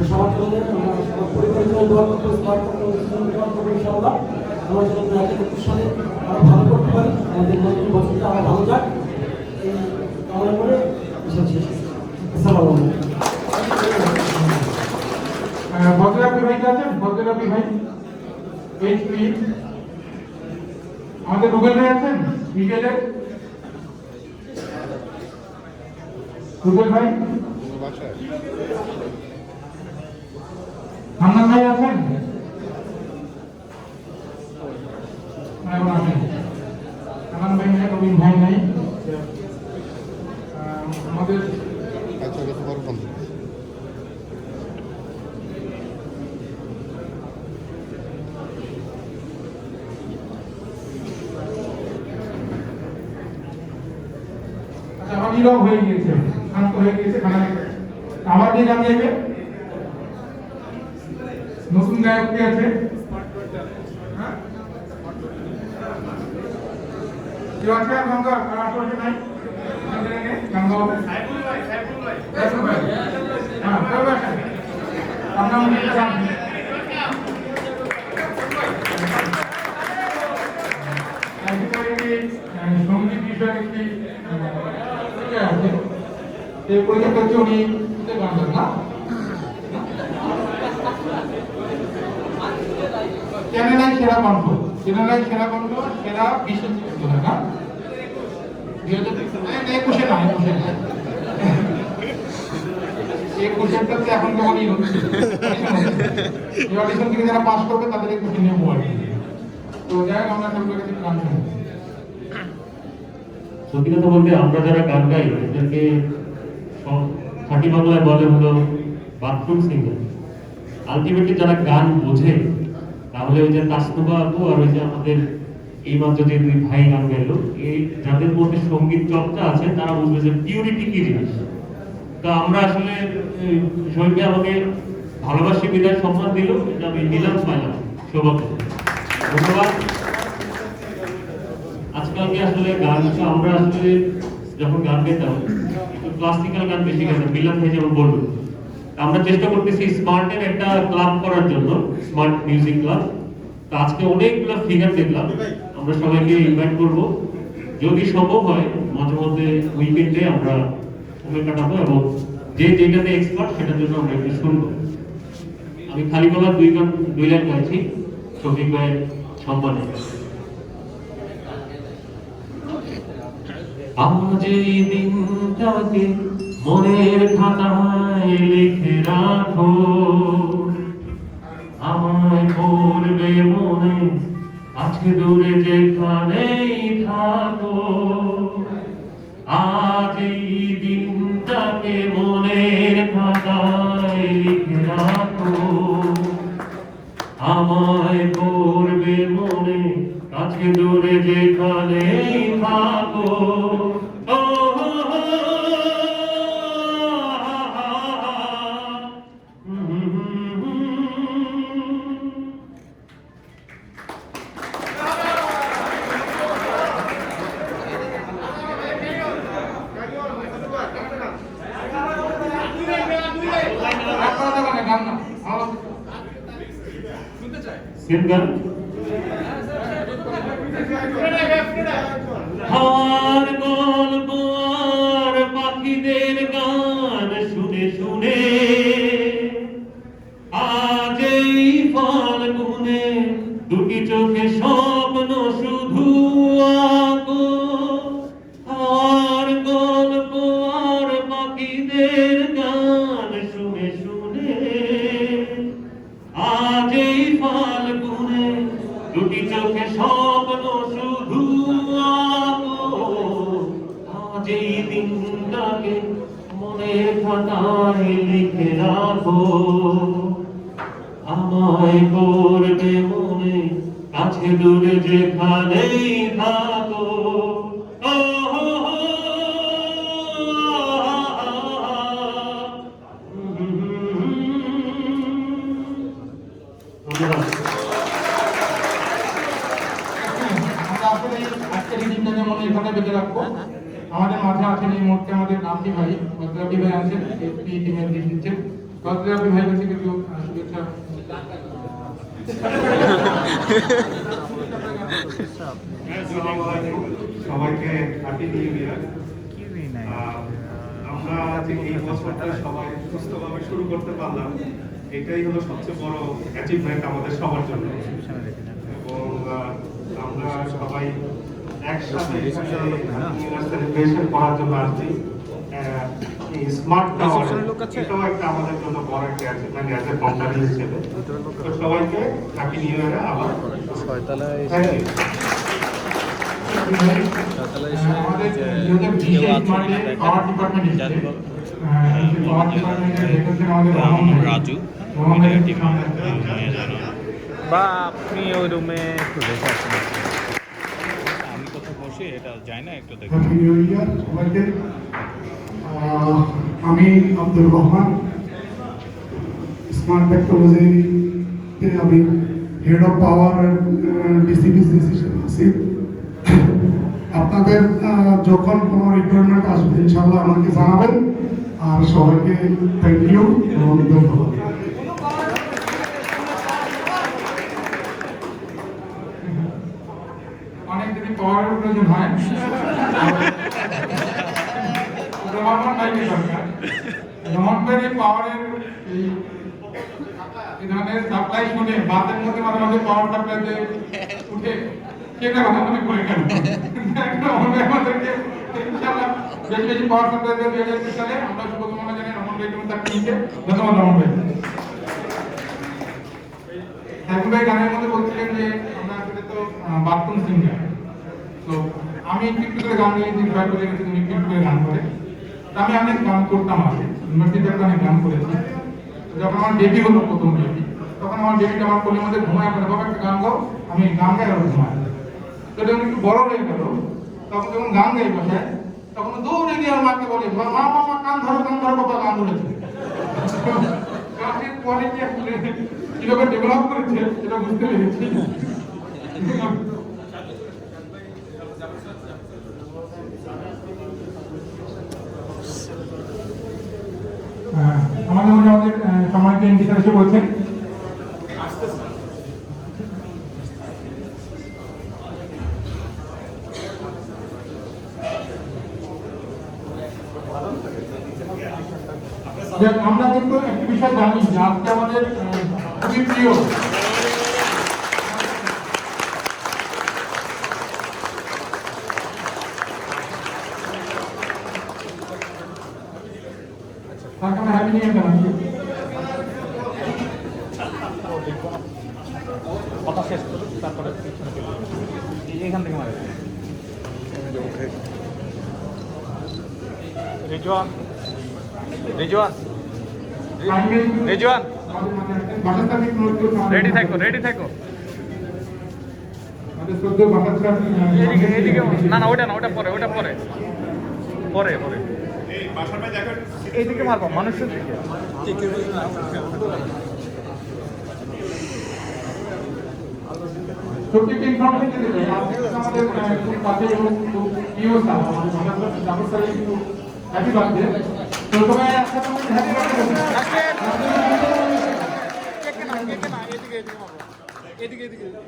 C: সবার জন্য আমরা সবার পরিবারের জন্য দোয়া করবো দোয়া করবো ইনশাআল্লাহ আমরা যেন 2021 সালে আরো ভালো করতে পারি আমাদের নতুন বছরটা আরো ভালো যাক এই কামনা করে আসসালামু আলাইকুম
B: ভদ্ররাবি ভাই আছেন ভদ্ররাবি ভাই এইচপি আমাদের রুবেল ভাই আছেন বিকেলের রুবেল ভাই হান্নান ভাই আছেন হান্নান ভাই রবিন ভাই আবার নীরব হয়ে গিয়েছে, শান্ত হয়ে গিয়েছে, খানা খেতে। আবার যে গান গাইবে নতুন গায়ক কে আছে? হ্যাঁ? কেউ আছে আর গান গাওয়ার? আর আশেপাশে নাই? গান গাওয়াবে? সাইফুল ভাই। হ্যাঁ, কেউ আছে? আপনার মনে একটা গান দিন। সঙ্গীত বিষয়ে একটি আছে, এই পরীক্ষা হচ্ছে উনি গান গান না চ্যানেলাই সেরা কণ্ঠ, চ্যানেলাই সেরা কণ্ঠ, সেরা বিশেষ না 2021 না 21টাতে এখন কেমনই হচ্ছে এই অডিশন থেকে যারা পাস করবে তাদের 21 নিয়ে বল। তো যাই হোক আমরা সবাই কাছে গান শুনবো।
D: সত্যি কথা বলতে আমরা যারা গান গাই এদেরকে খাঁটি বাংলায় বলে হলো বাথরুম সিঙ্গার। আলটিমেটলি যারা গান বোঝে তাহলে ওই যে তাসনুবা আপু আর ওই যে আমাদের এই মাত্র যে দুই ভাই গান গাইলো, এই যাদের মধ্যে সঙ্গীত চর্চা আছে তারা বুঝবে যে পিউরিটি কি জিনিস। তো আমরা আসলে শহীদকে আমাকে ভালোবাসি বিদায় সম্মান দিল, এটা আমি নিলাম পাইলাম সৌভাগ্য, ধন্যবাদ। আজকালকে আসলে গান আমরা আসলে যখন গান গাইতাম ক্লাসিক্যাল গান বেশি গাইতাম, মিলান ভাই যেমন বললো। আমরা চেষ্টা করতেছি স্মার্টের একটা ক্লাব করার জন্য, স্মার্ট মিউজিক ক্লাব। তো আজকে অনেকগুলো ফিগার দেখলাম, আমরা সবাইকে ইনভাইট করব, যদি সম্ভব হয় মাঝে মধ্যে উইকেন্ডে আমরা সময় কাটাবো এবং যে যেটাতে এক্সপার্ট সেটার জন্য আমরা একটু শুনবো। আমি খালি গলা দুই লাইন গাইছি শফিক ভাইয়ের সম্মানে। আজ এই দিনটাকে মনের খাতায় লিখে রাখো, আমায় পড়বে মনে আজকে দূরে যেখানেই থাকো। আজ এই দিনটাকে মনের খাতায় লিখে রাখো, আমায় পড়বে মনে আজকে দূরে যেখানেই থাকো। সিঙ্গার হাওয়ার গল্প আর পাখিদের গান শুনে শুনে আজ এই ফাল্গুনে দুটি চোখে স্বপ্ন শুধু আঁকো। হাওয়ার গল্প আর পাখিদের গান শুনে শুনে আজ এই ফাল্গুনে দুটি চোখে স্বপ্ন শুধু আঁকো। আজ এই দিনটাকে মনের খাতায় লিখে রাখো, আমায় করবে মনে কাছে দূরে যেখানেই থাকো।
B: আমাদের মাঝে আছেন এই মুহূর্তে আমাদের নামটি ভাই বদ্রাবি ভাই আছেন, এসপি টিমের লিড দিচ্ছেন। বদ্রাবি ভাই কাছে কিছু শুভেচ্ছা।
E: সবাইকে হ্যাপি নিউ ইয়ার। আমরা এই বছরটা সবাই সুস্থভাবে শুরু করতে পারলাম, এটাই হলো সবচেয়ে বড় অ্যাচিভমেন্ট আমাদের সবার জন্য। এবং আমরা সবাই একসাথে সেলিব্রেশন করার জন্য আসছি। স্মার্ট টাওয়ার এটাও একটা আমাদের জন্য বড় একটা অ্যাচিভমেন্ট অ্যাজ এ কোম্পানি হিসেবে। তো সবাইকে হ্যাপি নিউ ইয়ারে আবার থ্যাংক ইউ।
B: আমাদের পাওয়ার ডিপার্টমেন্ট
G: রাজু বা আপনি ওই রুমে একটু রেখে আসেন, আমি কোথাও বসে
B: হ্যাপি নিউ ইয়ার সবাইকে। আমি আব্দুর রহমান, স্মার্ট টেকনোলজিতে আমি head of power DC business হিসেবে আছি। আপনাদের যখন কোনো রিকোয়ারমেন্ট আসবে ইনশাআল্লাহ আমাকে জানাবেন। আর সবাইকে থ্যাংক ইউ এবং ধন্যবাদ।
H: অনেক যদি পাওয়ারের প্রয়োজন হয় রহমান ভাইকে দরকার। রহমান ভাইয়ের পাওয়ারের এই ধরনের সাপ্লাই শুনে বাসের মধ্যে মাঝে মাঝে পাওয়ার সাপ্লাইতে উঠে সেটা কথা মনে করে কেন রহমান ভাই আমাদেরকে ইনশাআল্লাহ বেশি বেশি পাওয়ার সাপ্লাই দিয়ে 2020 সালে আমরা শুভকামনা জানাই রহমান ভাইকে এবং তার টিমকে। ধন্যবাদ রহমান ভাই। এখন ভাই গানের মধ্যে বলছিলেন যে আমরা আসলে তো বাথরুম সিঙ্গার, তো আমি একটু করে গান নিয়ে ট্রাই করে গেছি, তুমি একটু করে গান করে। আমি অনেক গান করতাম আগে, ইউনিভার্সিটিতে অনেক গান করেছি। যখন আমার বেবি হলো, প্রথম বেবি, তখন আমার বেবিটা আমার কোলের মধ্যে ঘুমায় পড়ে, বাবা একটা গান গাও, আমি গান গাই আর ঘুমায়। তো যখন একটু বড় হয়ে গেল, তখন যখন গান গাই বসে, তখন দৌড়ে গিয়ে আমার মাকে বলে, মা মামা কান ধরো বাবা গান ধরেছে। গানের কোয়ালিটি আসলে কিভাবে ডেভেলপ করেছে সেটা বুঝতে পেরেছি। আমাদের মধ্যে আমাদের সম্মানিত এমপি স্যার এসে বলছেন। আমরা কিন্তু একটা বিষয় জানি যে আজকে আমাদের খুবই প্রিয় হ্যাপি নিউ ইয়ার জানাচ্ছি।
G: কথা শেষ করুন, তারপরে এখান থেকে মারে রিজওয়ান রিজওয়ান রিজওয়ান রেডি থাকো, রেডি থাকো। এদিকে এদিকে না না, ওটা না, ওটা পরে, ওটা পরে পরে পরে এইদিকে মারবো মানুষের দিকে।
H: ছোট্ট একটি ইনফরমেশন দিতে চাই, আজকে আমাদের খুব কাছে এবং খুব প্রিয় স্যার আমাদের জাফর স্যার একটু হ্যাপি বার্থডে। তো সবাই একসাথে হ্যাপি বার্থডে বলুন।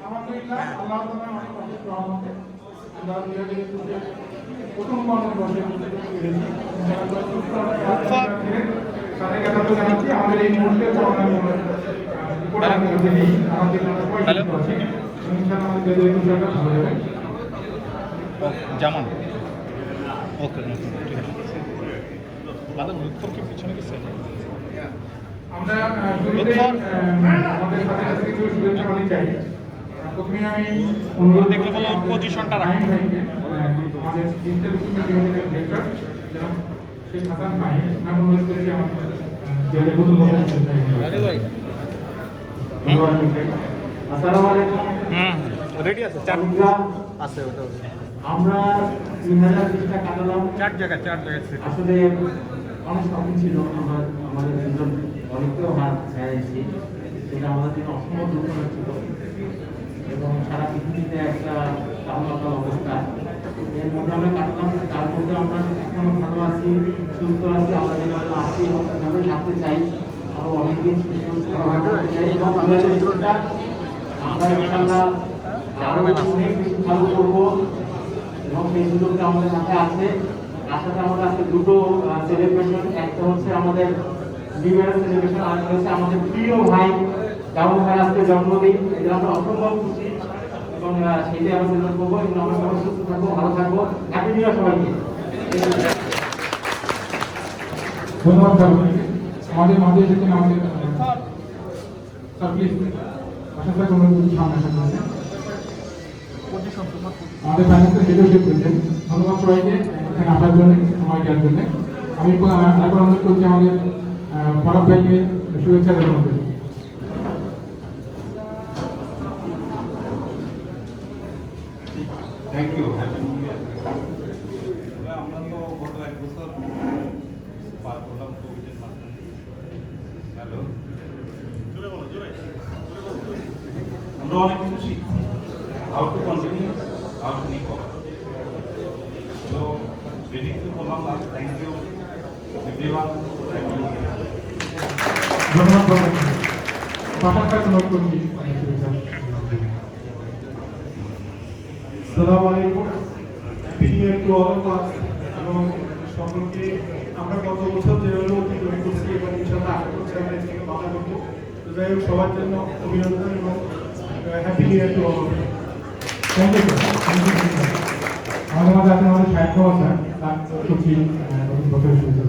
H: আলহামদুলিল্লাহ, আল্লাহ তাআলার অনেক অনেক রহমতে আমরা 2021 প্রথম কর্মবর্ষে তাদের কথা তো জানাচ্ছি। আমাদের এই মুহূর্তে
G: জামান ওকে ঠিক আছে। দাদা লুৎফর কি পিছনে গেছে?
H: আমরা শুরুতেই আমাদের সাথে সাথে কিছু শুভেচ্ছা বলি চাই। প্রথমে আমি অনুরোধ
G: দেখলে বলো পজিশনটা রাখি।
H: আমাদের ইন্টারভিউ ডিরেক্টর জনাব শেখ হাসান ভাই, আমি অনুরোধ করেছি আমাদের জেলে প্রথম কথা
G: আরে ভাই
C: আসসালামু আলাইকুম।
G: রেডি আছে, চার আছে ওটা
C: আমরা 2020টা কাটালাম
G: চার জায়গায়
C: আসলে অনেক স্বপ্ন ছিল। আমাদের দুজন অনেকেও হাত ছেড়েছি, সেটা আমাদের জন্য অসম্ভব দুঃখজনক ছিল এবং সারা পৃথিবীতে একটা কামনাকাল অবস্থা। এর মধ্যে আমরা কাটলাম, তার মধ্যে আমরা এখনো ভালো আছি, সুস্থ আছি। আমরা যেভাবে আছি এবং সেভাবে থাকতে চাই, আরো অনেকদিন সুস্থ থাকতে চাই এবং আমরা ইনশাআল্লাহ আরো অনেক বেশি ভালো করবো এবং সেই সুযোগটা আমাদের সাথে আছে। তার সাথে আমাদের আজকে দুটো সেলিব্রেশন, একটা হচ্ছে আমাদের নিউ ইয়ার সেলিব্রেশন, আর হচ্ছে আমাদের প্রিয় ভাই জামুন ভাই আজকে জন্মদিন। এটা আমরা অসম্ভব খুশি এবং সেইটাই আমরা সেলিব্রেট করবো এবং আমরা সবাই সুস্থ থাকবো, ভালো থাকবো। হ্যাপি নিউ ইয়ার সবাইকে।
H: ধন্যবাদ স্যার। আমাদের মাঝে এসেছেন আমাদের স্যার, প্লিজ আশা করি কোনো কিছু সামনে সামনে আমাদের ফাইন্যান্সের লিডারশিপ করেছেন। ধন্যবাদ সবাইকে এখানে আসার জন্য, সময় দেওয়ার জন্য। আমি আরেকবার অনুরোধ করছি আমাদের ফরাদ ভাইকে শুভেচ্ছা জানানোর জন্য।
E: Thank you. Thank you everyone.
B: ধন্যবাদ। বাসার নোট করছি।
L: আসসালামু আলাইকুম। Happy new year to all of us. এবং সকলকে আমরা গত বছর যেভাবে অতিক্রম করছি এবং ইনশাআল্লাহ আশা করছি আমরা এর থেকে ভালো করবো। তো যাই হোক, সবার জন্য অভিনন্দন এবং happy new year to all of us.
B: Thank you sir. আমাদের মাঝে আছেন আমাদের সাহেব বাবা স্যার, তার সত্যি নতুন বছরের শুভেচ্ছা।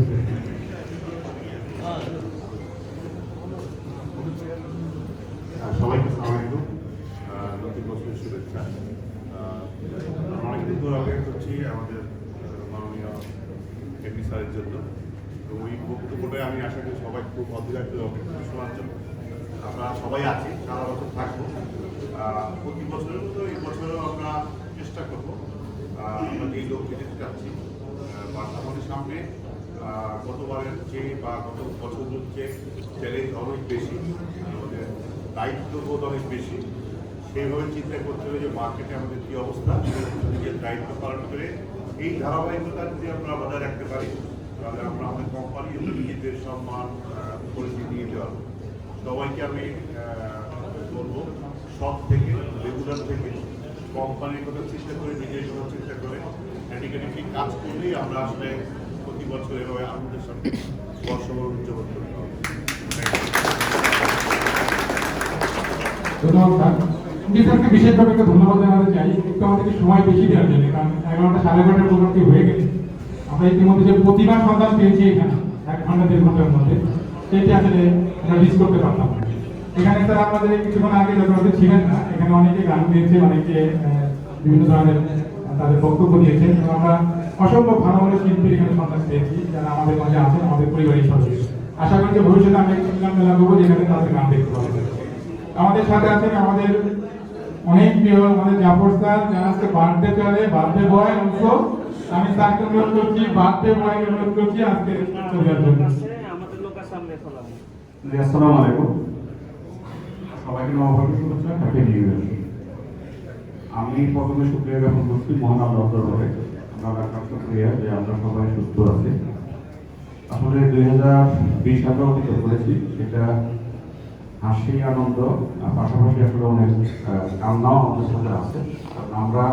I: সবাইকে সালাম আলাইকুম, নতুন বছরের শুভেচ্ছা। অনেকদিন ধরে অপেক্ষা করছি আমাদের মাননীয় এমপি স্যারের জন্য। তো ওই বক্তব্যটাই আমি আশা করি সবাই খুব অধীর অপেক্ষা শোনার জন্য। আমরা সবাই আছি, সারা বছর থাকবো। প্রতি বছরের মতো এই বছরেও আমরা চেষ্টা করবো। আমরা যেই লক্ষ্যে যেতে চাচ্ছি, বার্তামানের সামনে গতবারের চেয়ে বা গত বছরের চেয়ে চ্যালেঞ্জ অনেক বেশি, আমাদের দায়িত্ববোধ অনেক বেশি। সেইভাবে চিন্তা করতে হবে যে মার্কেটে আমাদের কী অবস্থা, নিজের দায়িত্ব পালন করে এই ধারাবাহিকতা যদি আমরা বজায় রাখতে পারি, তাহলে আমরা আমাদের কোম্পানি এবং নিজেদের সম্মান পরিচয় নিয়ে যেতে পারবো। সবাইকে আমি বলবো, সব থেকে রেগুলার থেকে কোম্পানির কথা চিন্তা করে, নিজের কথা চিন্তা করে ডেডিকেটেডলি কাজ করলেই আমরা আসলে প্রতি বছর এভাবে আনন্দের সাথে বর্ষবরণ উদযাপন করতে হবে।
B: ধন্যবাদ স্যার। আমি স্যারকে বিশেষভাবে একটা ধন্যবাদ জানাতে চাই, একটু আমাদেরকে সময় বেশি দেওয়ার জন্য, কারণ 11টা সাড়ে 11টার প্রোগ্রামটি হয়ে গেছে। আমরা ইতিমধ্যে যে প্রতিভা সন্ধান পেয়েছি এখানে 1 ঘন্টা 1.5 ঘন্টার মধ্যে, সেটি আসলে আমরা মিস করতে পারতাম না। এখানে স্যার আমাদের কিছুক্ষণ আগে যখন ছিলেন না, এখানে অনেকে গান গেয়েছে, অনেকে বিভিন্ন ধরনের তাদের বক্তব্য দিয়েছেন এবং আমরা অসংখ্য ভালো ভালো শিল্পীর এখানে সন্ধান পেয়েছি, যারা আমাদের মাঝে আছেন, আমাদের পরিবারের সদস্য। আশা করি যে ভবিষ্যতে আমরা একটি গান মেলা করবো, যেখানে তাদের গান দেখতে পাবো। আমাদের সাথে আছেন আমাদের অনেক প্রিয় আমাদের জাফর স্যার, যারা আজকে বার্থডে চলে, বার্থডে বয় অংশ। আমি স্যারকে অনুরোধ করছি, বার্থডে বয় অনুরোধ করছি আজকে চলে জন্য।
E: আসসালামু আলাইকুম, সবাইকে নববর্ষের শুভেচ্ছা, হ্যাপি নিউ ইয়ার। আমি প্রথমে শুক্রিয়া জ্ঞাপন করছি মহান আল্লাহর দরবারে, আমরা ডাক্তার শুক্রিয়া যে আমরা সবাই সুস্থ আছি। আসলে 2020 সালে অতীত করেছি, সেটা হাসি আনন্দ পাশাপাশি আসলে অনেক কান্নাও আমাদের সাথে আছে। কারণ আমরা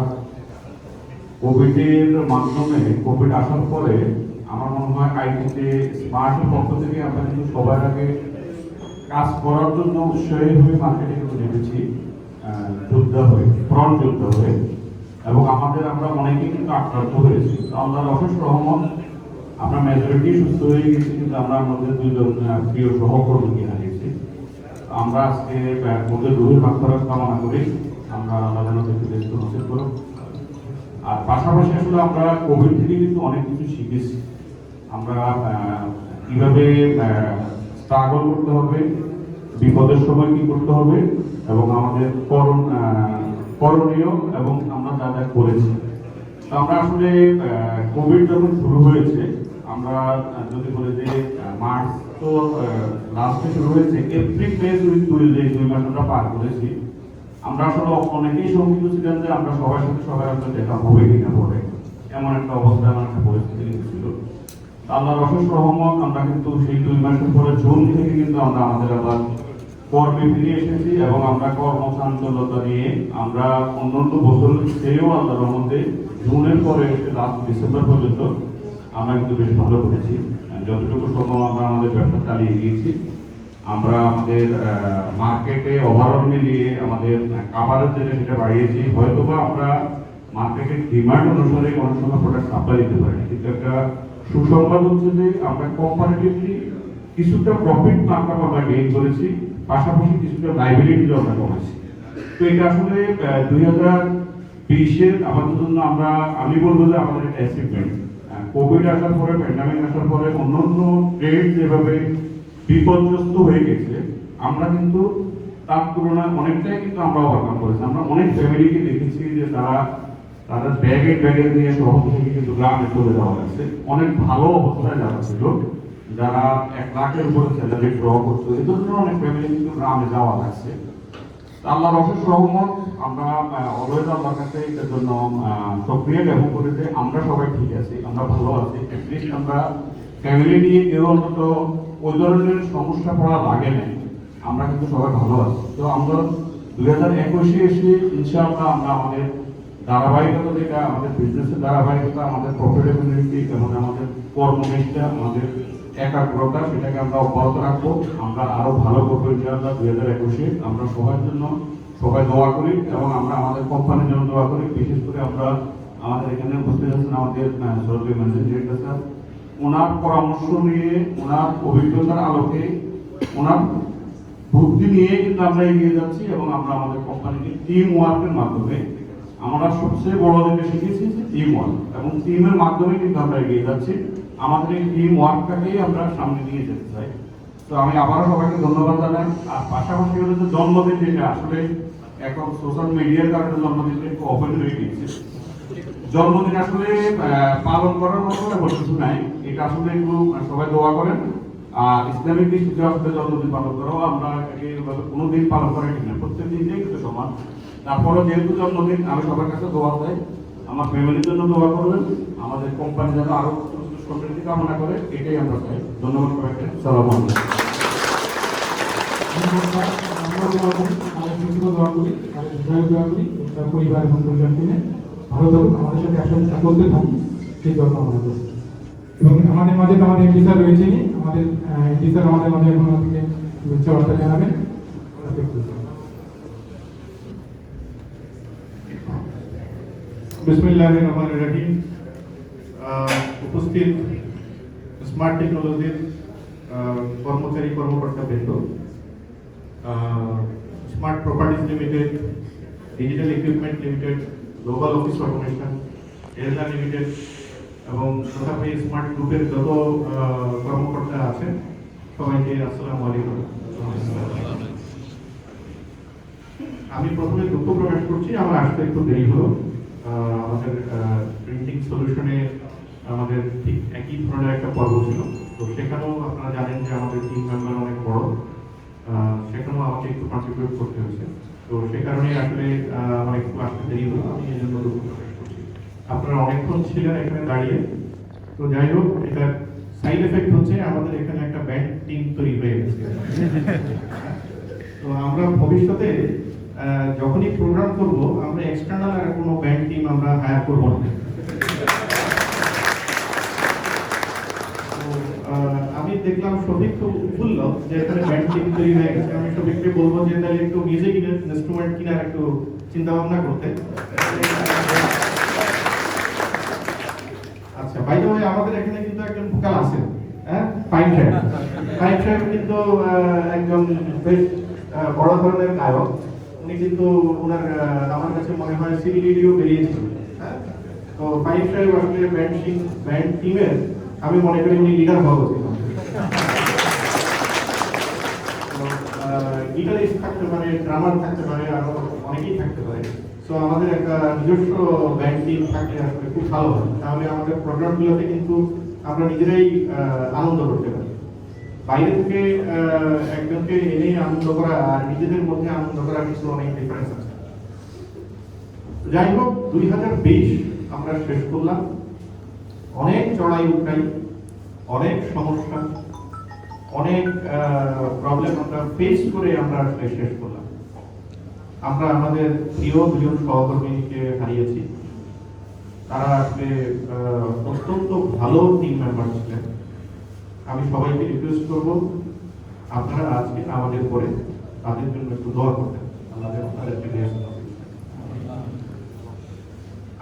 E: কোভিডের মাধ্যমে, কোভিড আসার পরে আমার মনে হয় আইটিতে স্মার্টের পক্ষ থেকে আমরা কিন্তু সবার আগে কাজ করার জন্য উৎসাহী হয়ে মার্কেটে কিন্তু নেমেছি, যোদ্ধা হয়ে, ফ্রন্ট যোদ্ধা হয়ে, এবং আমরা অনেকেই কিন্তু আক্রান্ত হয়েছি। আল্লাহর অশেষ রহমত, আমরা মেজরিটি সুস্থ হয়ে গেছি, কিন্তু আমরা আমাদের 2 জন প্রিয় সহকর্মীকে হারিয়েছি। আমরা আজকে ওদের রুহের মাগফিরাত কামনা করি, আমরা আল্লাহ যেন তাদেরকে ব্যস্ত নসিব করুন। আর পাশাপাশি আসলে আমরা কোভিড থেকে কিন্তু অনেক কিছু শিখেছি। আমরা কিভাবে স্ট্রাগল করতে হবে, বিপদের সময় কি করতে হবে, এবং আমাদের করণীয় এবং আমরা যা যা করেছি। তো আমরা আসলে কোভিড যখন শুরু হয়েছে, আমরা যদি বলি যে মার্চ তো লাস্টে শুরু হয়েছে, এপ্রিল মে 2 মাস আমরা পার করেছি। আমরা আসলে অনেকেই শঙ্কিত ছিলাম যে আমরা সবার সাথে সবার একটা দেখা হবে কিনা পরে, এমন একটা অবস্থা, এমন একটা পরিস্থিতি কিন্তু ছিল। আল্লাহর অশেষ রহমত, আমরা কিন্তু সেই 2 মাসের পরে জুন থেকে কিন্তু আমরা আমাদের আবার কর্মে ফিরে এসেছি, এবং আমরা কর্মচাঞ্চলতা নিয়ে আমরা অন্যান্য বছরের চেয়েও আল্লাহর রহমতে জুনের পরে এসে লাস্ট ডিসেম্বর পর্যন্ত আমরা কিন্তু বেশ ভালো করেছি। যতটুকু সম্ভব আমরা আমাদের ব্যবসা চালিয়ে গিয়েছি। আমরা আমাদের মার্কেটে ওভারঅল মিলিয়ে আমাদের কাভারেজ যেটা সেটা বাড়িয়েছি। হয়তোবা আমরা মার্কেটের ডিমান্ড অনুসারে অনেক সময় প্রোডাক্ট সাপ্লাই দিতে পারি, কিন্তু একটা সুসংবাদ হচ্ছে যে আমরা কম্পারেটিভলি কিছুটা প্রফিট মার্কআপ আমরা গেইন করেছি, পাশাপাশি কিছুটা লাইবিলিটিও আমরা কমেছি। তো এটা আসলে 2020-এর আমাদের জন্য আমি বলবো যে আমাদের একটা অ্যাচিভমেন্ট। কোভিড আসার পরে, প্যান্ডামিক আসার পরে অন্যান্য ট্রেড যেভাবে বিপর্যস্ত হয়ে গেছে, আমরা কিন্তু তার তুলনায় অনেকটাই কিন্তু আমরা ওভারকাম করেছি। আমরা অনেক ফ্যামিলিকে দেখেছি যে তাদের ব্যাগে নিয়ে শহর থেকে কিন্তু গ্রামে চলে যাওয়া গেছে। অনেক ভালো অবস্থায় যারা ছিল, যারা 1 লাখের উপরে স্যালারি ড্র করতো, এই ধরনের অনেক ফ্যামিলি কিন্তু গ্রামে যাওয়া লাগছে। তো
H: আল্লাহর অশেষ রহমত, আমরা অলওয়েজ আল্লাহর কাছে এটার জন্য সক্রিয় জ্ঞাপন করি যে আমরা সবাই ঠিক আছি, আমরা ভালো আছি। অ্যাটলিস্ট আমরা ফ্যামিলি নিয়ে কেউ অন্তত ওই ধরনের সমস্যা পড়া লাগে না, আমরা কিন্তু সবাই ভালো আছি। তো আমরা 2021-এ এসে ইনশাআল্লাহ আমরা আমাদের ধারাবাহিকতা, যেটা আমাদের বিজনেসের ধারাবাহিকতা, আমাদের প্রফিটেবিলিটি এবং আমাদের কর্মনিষ্ঠা, আমাদের একাগ্রতা, সেটাকে আমরা অব্যাহত রাখবো। আমরা আরো ভালো করবো ইনশাআল্লাহ 2021-এ। আমরা সবার জন্য সবাই দোয়া করি এবং আমরা আমাদের কোম্পানির জন্য দোয়া করি। বিশেষ করে আমরা আমাদের এখানে উপস্থিত আছেন আমাদের সরকারি ম্যানেজিং ডিরেক্টর স্যার, ওনার পরামর্শ নিয়ে, ওনার অভিজ্ঞতার আলোকে, ওনার বুদ্ধি নিয়ে কিন্তু আমরা এগিয়ে যাচ্ছি এবং আমরা আমাদের কোম্পানিকে টিম ওয়ার্কের মাধ্যমে, আমরা সবচেয়ে বড় যেটা শিখেছি যে টিম ওয়ার্ক, এবং টিমের মাধ্যমে কিন্তু আমরা এগিয়ে যাচ্ছি। আমাদের এই টিম ওয়ার্কটাকেই আমরা সামনে নিয়ে যেতে চাই। তো আমি আবারও সবাইকে ধন্যবাদ জানাই। আর পাশাপাশি হলো যে জন্মদিন, যেটা আসলে এখন সোশ্যাল মিডিয়ার কারণে জন্মদিনটা একটু ওপেন হয়ে গিয়েছে। জন্মদিন আসলে পালন করার মতো এমন কিছু নাই, এটা আসলে একটু সবাই দোয়া করেন। আর ইসলামিক দৃষ্টিতে আসলে জন্মদিন পালন করাও আমরা এটাকে কোনো দিন পালন করা ঠিক না, প্রত্যেক দিনটাই কিন্তু সমান। তারপরে যেহেতু জন্মদিন, আমি সবার কাছে দোয়া চাই, আমার ফ্যামিলির জন্য দোয়া করবেন, আমাদের কোম্পানি যেন আরো সমৃদ্ধি কামনা করে, এটাই আমরা চাই। ধন্যবাদ সবাইকে। সালাম আলাইকুম।
B: পরিবার এবং পরিজনকে নিয়ে ভালো থাকুন, আমাদের সাথে একসাথে চলতে থাকুন, সেই জন্য আমরা করছি। এবং আমাদের মাঝে তো আমাদের এমডি স্যার রয়েছেন, আমাদের এমডি স্যার আমাদের মাঝে এখন আমাদেরকে শুভেচ্ছা বার্তা জানাবেন। বিসমিল্লাহির রহমানির রহিম। উপস্থিত স্মার্ট টেকনোলজির কর্মচারী কর্মকর্তা বৃন্দ, smart properties limited, digital equipment limited, global office automation, Elna limited এবং তথাপি স্মার্ট গ্রুপের যত কর্মকর্তা আছেন, সবাইকে আসসালামু আলাইকুম। আমি প্রথমে দুঃখ প্রকাশ করছি, আমার আসতে একটু দেরি হলো। আমাদের প্রিন্টিং সলিউশনে আমাদের ঠিক একই ধরনের একটা পর্ব ছিল, তো সেখানেও আপনারা জানেন যে আমাদের টিম মেম্বার অনেক বড়, সেখানেও আমাকে একটু কন্ট্রিবিউট করতে হয়েছে। তো সে কারণে আসলে আমার একটু আসতে দেরি হলো, আমি এই জন্য দুঃখ প্রকাশ করছি। আপনারা অনেকক্ষণ ছিলেন এখানে দাঁড়িয়ে। তো যাই হোক, এটার সাইড এফেক্ট হচ্ছে আমাদের এখানে একটা ব্যান্ড টিম তৈরি হয়ে গেছে। তো আমরা ভবিষ্যতে যখনই প্রোগ্রাম করব, আমরা এক্সটার্নাল আর কোনো ব্যান্ড টিম আমরা হায়ার করব না। আমি দেখলাম শফিক খুব উৎফুল্ল যে এখানে ব্যান্ড টিম তৈরি হয়ে গেছে। আমি শফিককে বলবো যে তাহলে একটু মিউজিক ইনস্ট্রুমেন্ট কিনার একটু চিন্তা ভাবনা করতে। আচ্ছা, বাই দ্য ওয়ে, আমাদের এখানে কিন্তু একজন ভোকাল আছে, হ্যাঁ, ফাইন সাহেব কিন্তু একজন বেশ বড় ধরনের গায়ক। উনি কিন্তু ওনার আমার কাছে মনে হয় সিডি রেডিও বেরিয়েছিল, হ্যাঁ। তো ফাইন সাহেব আসলে ব্যান্ড টিমের আমি মনে করি উনি লিডার হওয়া উচিত। গিটারিস্ট থাকতে পারে, ড্রামার থাকতে পারে, আরো অনেকেই থাকতে পারে। সো আমাদের একটা নিজস্ব ব্যান্ড টিম থাকলে আসলে খুব ভালো হয়, তাহলে আমাদের প্রোগ্রামগুলোতে কিন্তু আমরা নিজেরাই আনন্দ করতে পারি। বাইরে থেকে একজনকে এনে আনন্দ করা আর নিজেদের মধ্যে আনন্দ করা কিন্তু অনেক ডিফারেন্স আছে। যাই হোক, 2020 আমরা শেষ করলাম, অনেক চড়াই উঠাই, অনেক সমস্যা, অনেক প্রবলেম আমরা ফেস করে আমরা আসলে শেষ করলাম। আমরা আমাদের প্রিয় দুজন সহকর্মীকে হারিয়েছি। তারা আসলে অত্যন্ত ভালো টিম মেম্বার ছিলেন। আমি সবাইকে রিকোয়েস্ট করব, আপনারা আজকে আমাদের পরে তাদের জন্য একটু দোয়া করবেন।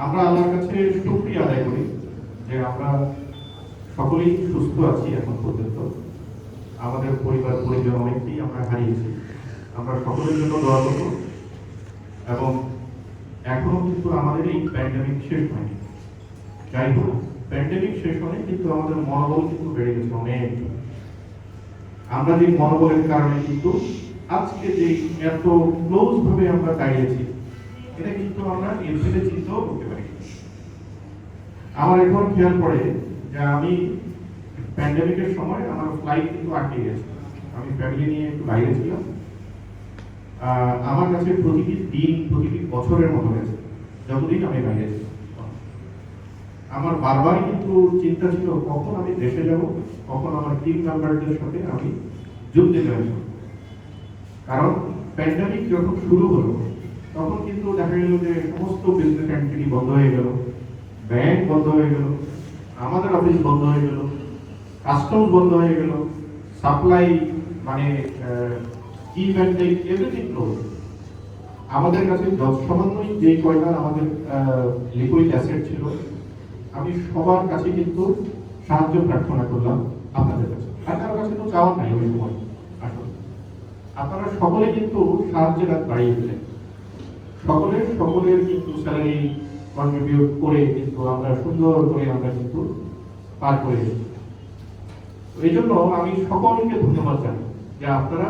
B: আমরা আল্লাহর কাছে শুকরিয়া আদায় করি যে আমরা সকলেই সুস্থ আছি এখন পর্যন্ত। আমাদের পরিবার পরিজন অনেককেই আমরা হারিয়েছি। আমরা সকলের জন্য দোয়া করব। এবং এখনো কিন্তু আমাদের এই প্যান্ডেমিক শেষ হয়নি। যাই হোক, প্যান্ডেমিক শেষ হয়নি, কিন্তু আমাদের মনোবল কিন্তু বেড়ে গেছে অনেক। আমরা যে মনোবলের কারণে কিন্তু আজকে যে এত ক্লোজ ভাবে আমরা দাঁড়িয়েছি, এটা কিন্তু আমরা এপ্রিলে চিন্তাও করতে পারি। আমার এখন খেয়াল পড়ে যে আমি প্যান্ডেমিকের সময় আমার ফ্লাইট কিন্তু আটকে গেছে। আমি ফ্যামিলি নিয়ে একটু বাইরে ছিলাম। আমার কাছে প্রতিটি দিন প্রতিটি বছরের মতো গেছে যতদিন আমি বাইরে ছিলাম। আমার বারবার কিন্তু চিন্তা ছিল কখন আমি দেশে যাব, কখন আমার টিম মেম্বারদের সাথে আমি যুদ্ধে জয়েন করব। কারণ প্যান্ডামিক যখন শুরু হলো তখন কিন্তু দেখা গেল যে সমস্ত বিজনেস অ্যাক্টিভিটি বন্ধ হয়ে গেল, ব্যাংক বন্ধ হয়ে গেল, আমাদের অফিস বন্ধ হয়ে গেল, কাস্টমস বন্ধ হয়ে গেল, সাপ্লাই মানে এভরিথিং ক্লোজ। আমাদের কাছে সামান্যই যে কয়টা আমাদের লিকুইড অ্যাসেট ছিল, আমি সবার কাছে কিন্তু সাহায্য প্রার্থনা করলাম আপনাদের কাছে। আর কারোর কাছে তো চাওয়ার নাই ওই সময়। আসলে আপনারা সকলে কিন্তু সাহায্যের হাত বাড়িয়ে দিলেন, সকলের কিন্তু স্যালারি কন্ট্রিবিউট করে কিন্তু আমরা সুন্দর করে আমরা কিন্তু পার করে দিচ্ছি। এই জন্য আমি সকলকে ধন্যবাদ জানাই যে আপনারা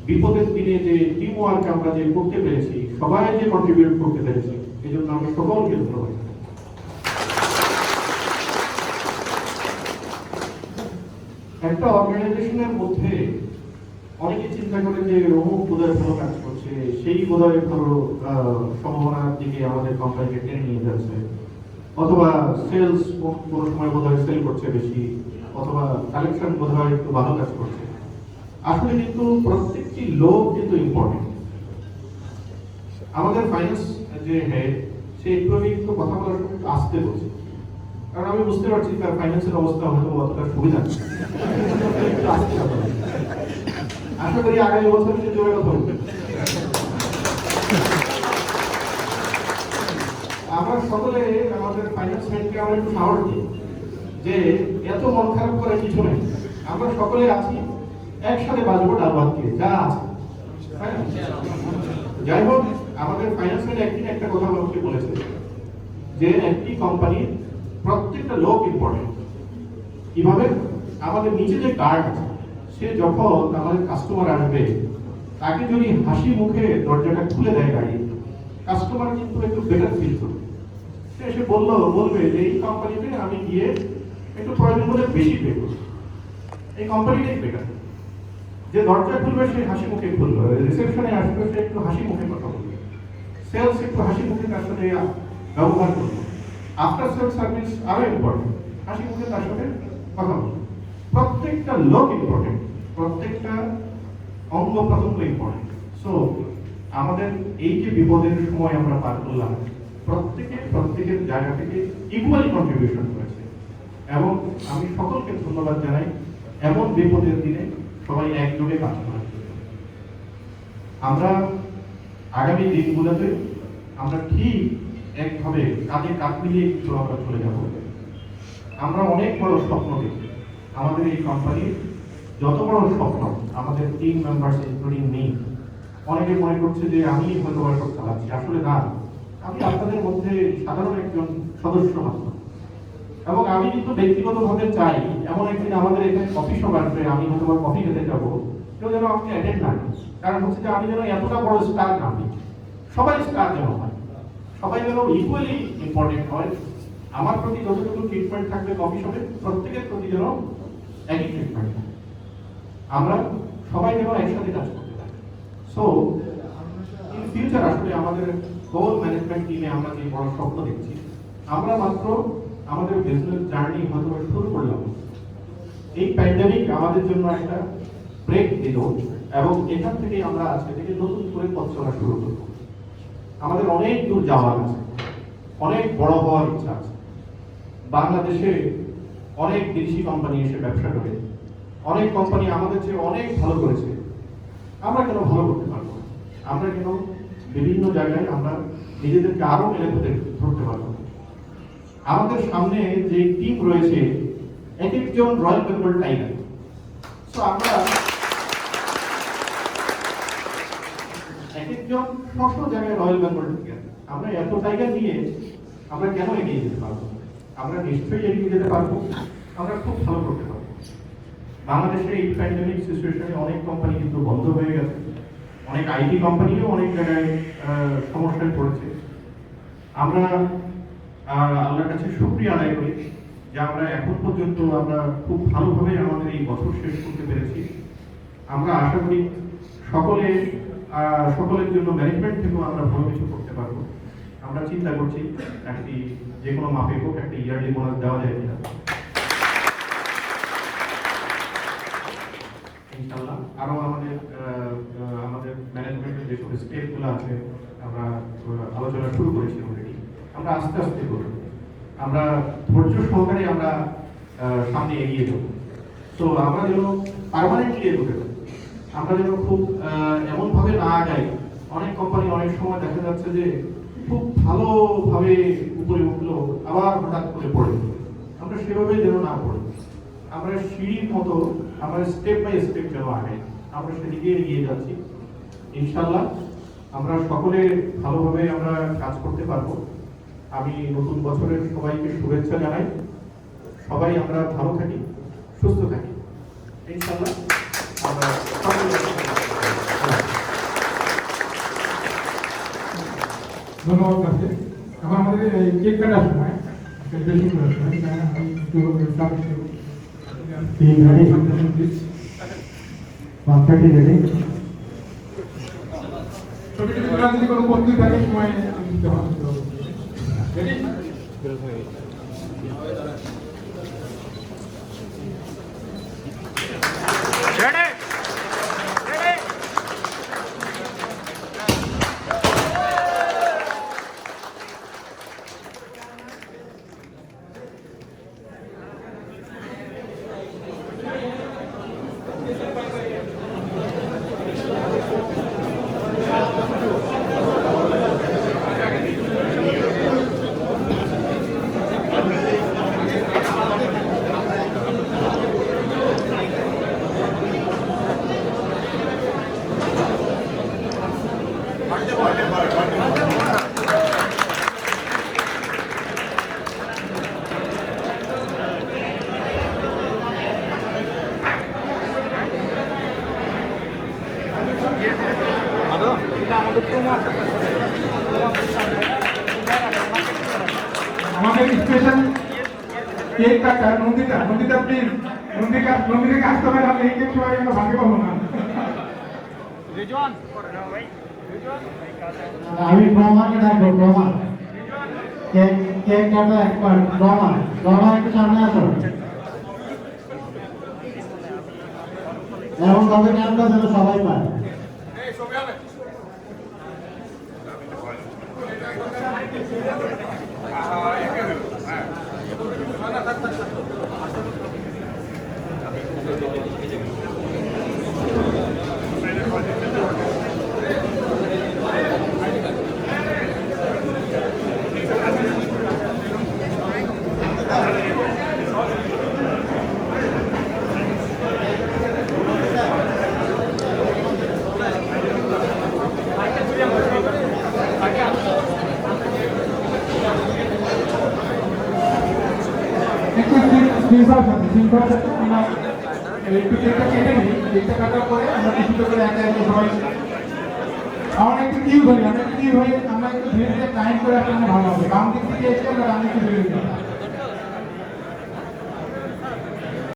B: বিপদের দিনে যে টিম ওয়ার্ক আমরা যে করতে পেরেছি, সবাই যে কন্ট্রিবিউট করতে পেরেছি, এই জন্য আমি সকলকে ধন্যবাদ জানাই। একটা অর্গানাইজেশনের মধ্যে অনেকে চিন্তা করে যে অমুক বোধহয় ভালো কাজ করছে, সেই বোধহয় ভালো সম্ভাবনার দিকে আমাদের কোম্পানিকে টেনে নিয়ে যাচ্ছে, অথবা সেলস কোনো সময় বোধহয় সেল করছে বেশি, অথবা কালেকশন বোধহয় একটু ভালো কাজ করছে। আসলে কিন্তু প্রত্যেকটি লোক কিন্তু ইম্পর্টেন্ট। আমাদের ফাইন্যান্স যে হেড, সে একটু আমি একটু কথা বলার সময় একটু আসতে বলছে, কারণ আমি বুঝতে পারছি তার ফাইন্যান্সের অবস্থা হয়তো অতটা সুবিধা নেই। আশা করি আগামী বছর সে জোরে কথা বলবে। আমরা সকলে আমাদের ফাইন্যান্স হেডকে আমরা একটু সাহস দিই যে এত মন খারাপ করে কিছু নেই, আমরা সকলে আছি, একসাথে বাজবো ডাল ভাত দিয়ে যা আছে। যাই হোক, আমাদের ফাইন্যান্স হেড একদিন একটা কথা আমাকে বলেছে যে একটি কোম্পানির প্রত্যেকটা লোক ইম্পর্টেন্ট। কিভাবে? আমাদের নিচে যে গার্ড আছে, সে যখন আমাদের কাস্টমার আসবে তাকে যদি হাসি মুখে দরজাটা খুলে দেয় গাড়ি, কাস্টমার কিন্তু একটু বেটার ফিল করবে। সে এসে বলবে যে এই কোম্পানিতে আমি গিয়ে একটু প্রয়োজন হলে বেশি পে করব, এই কোম্পানিটাই বেটার। যে দরজা খুলবে সে হাসি মুখে খুলবে, রিসেপশনে আসবে সে একটু হাসি মুখে কথা বলবে, সেলস একটু হাসি মুখে তার সাথে ব্যবহার করবে, আফটার সেল সার্ভিস আরো ইম্পর্টেন্ট, হাসি মুখে তার সাথে কথা বলবে। প্রত্যেকটা লোক ইম্পর্টেন্ট, প্রত্যেকটা অঙ্গ প্রত্যঙ্গ ইম্পর্টেন্ট। সো আমাদের এই যে বিপদের সময় আমরা পার করলাম, প্রত্যেকের জায়গা থেকে ইকুয়ালি কন্ট্রিবিউশন করেছে, এবং আমি সকলকে ধন্যবাদ জানাই। এমন বিপদের দিনে সবাই একযোগে কাজ করে। আমরা আগামী দিনগুলোতে আমরা ঠিক একভাবে কাঁধে কাঁধ মিলিয়ে কিছু আমরা চলে যাব। আমরা অনেক বড় স্বপ্ন দেখি, আমাদের এই কোম্পানির যত বড় স্বপ্ন, আমাদের টিম মেম্বার্স ইনক্লুডিং মি, অনেকে মনে করছে যে আমি হয়তো সব চালাচ্ছি, আসলে না, আমি আপনাদের মধ্যে সাধারণ একজন সদস্য মাত্র। এবং আমি কিন্তু ব্যক্তিগতভাবে চাই এমন একদিন আমাদের এখানে কফি শপ আসবে, আমি হয়তো কফি খেতে যাবো, কেউ যেন আমাকে অ্যাটেন্ড না করে। কারণ হচ্ছে যে আমি যেন এতটা বড় স্টার না হই, সবাই স্টার যেন হয়, সবাই যেন ইকুয়ালি ইম্পর্টেন্ট হয়। আমার প্রতি যতটুকু ট্রিটমেন্ট থাকবে কফি শপে, প্রত্যেকের প্রতি যেন একই ট্রিটমেন্ট থাকে, আমরা সবাই যেন একসাথে কাজ করতে পারি। সো ইন ফিউচার আসলে আমাদের হোল ম্যানেজমেন্ট টিমে আমরা যে বড় স্বপ্ন দেখছি, আমরা মাত্র আমাদের বিজনেস জার্নি হয়তো শুরু করলাম। এই প্যান্ডেমিক আমাদের জন্য একটা ব্রেক দিল, এবং এখান থেকে আমরা আজকে থেকে নতুন করে পথ চলা শুরু করব। আমাদের অনেক দূর যাওয়ার আছে, অনেক বড় হওয়ার ইচ্ছা আছে। বাংলাদেশে অনেক বিদেশি কোম্পানি এসে ব্যবসা করে, অনেক কোম্পানি আমাদের চেয়ে অনেক ভালো করেছে, আমরা কেন ভালো করতে পারবো? আমরা কেন বিভিন্ন জায়গায় আমরা নিজেদেরকে আরো মেলে ধরতে পারবো? আমাদের সামনে যে টিম রয়েছে, এক একজন রয়্যাল বেঙ্গল টাইগার। সো আমরা এক একজন সব জায়গায় রয়্যাল বেঙ্গল টাইগার, আমরা এত টাইগার নিয়ে আমরা কেন এগিয়ে যেতে পারবো? আমরা নিশ্চয়ই এগিয়ে যেতে পারবো, আমরা খুব ভালো করতে পারবো। বাংলাদেশে এই প্যান্ডেমিক সিচুয়েশনে অনেক কোম্পানি কিন্তু বন্ধ হয়ে গেছে, অনেক আইটি কোম্পানিও অনেক জায়গায় সমস্যায় পড়েছে। আমরা আল্লাহর কাছে শুকরিয়া আদায় করি যে আমরা এখন পর্যন্ত আমরা খুব ভালোভাবে আমাদের এই বছর শেষ করতে পেরেছি। আমরা আশা করি সকলে
A: সকলের জন্য ম্যানেজমেন্ট থেকেও আমরা ভালো কিছু করতে পারবো। আমরা চিন্তা করছি একটি যে কোনো মাপে হোক একটা ইয়ারলি বোনাস দেওয়া যায় কিনা। ইনশাআল্লাহ আরো আমাদের ম্যানেজমেন্টের যে সব স্টেপগুলো আছে আমরা আলোচনা শুরু করেছি অলরেডি। আমরা আস্তে আস্তে করব, আমরা ধৈর্য সহকারে আমরা সামনে এগিয়ে যাব। তো আমরা যেন পার্মানেন্টলি এগোতে পারি, আমরা যেন খুব এমনভাবে না আগাই। অনেক কোম্পানি অনেক সময় দেখা যাচ্ছে যে খুব ভালোভাবে উপরে উঠলো আবার হঠাৎ করে পড়ে। আমরা সেভাবে যেন না পড়ি, আমরা সিঁড়ির মতো আমরা স্টেপ বাই স্টেপ যেন আগাই, আমরা সেদিকে এগিয়ে যাচ্ছি। ইনশাআল্লাহ আমরা সকলে ভালোভাবে আমরা কাজ করতে পারবো। আমি নতুন বছরের সবাইকে শুভেচ্ছা জানাই। সবাই আমরা ভালো থাকি, সুস্থ থাকি ইনশাআল্লাহ। আমরা
B: ধন্যবাদ কাছে। এখন আমাদের এই কেক কাটার সময় বেশি করার সময় আমি একটু ছবিটি যদি কোনো পদ্ধতি থাকে সময় দিতে হবে। আমাদের স্পেশাল কেক কাটা নন্দিতা প্লিজ নন্দিতাকে আসতে হবে, আমি এই কেক সবাই আমরা ভাগে পাবো না।
C: আমি প্রমাণকে ডাকবো, প্রমাণ কেক কাটা এক্সপার্ট প্রমাণ একটু সামনে আসো। এমন ভাবে ক্যামেরা যেন সবাই পায়।
B: একটু কেকটা কেটে নিই, কেকটা কাটার পরে আমরা কিছুটা করে একে একে সবাই আমরা একটু কিউ ধরি, আমরা একটু কিউ হয়ে আমরা একটু ধীরে ধীরে টাইম করে আসলে ভালো হবে। বাম দিক থেকে এসে আমরা ডান দিকে ধীরে ধীরে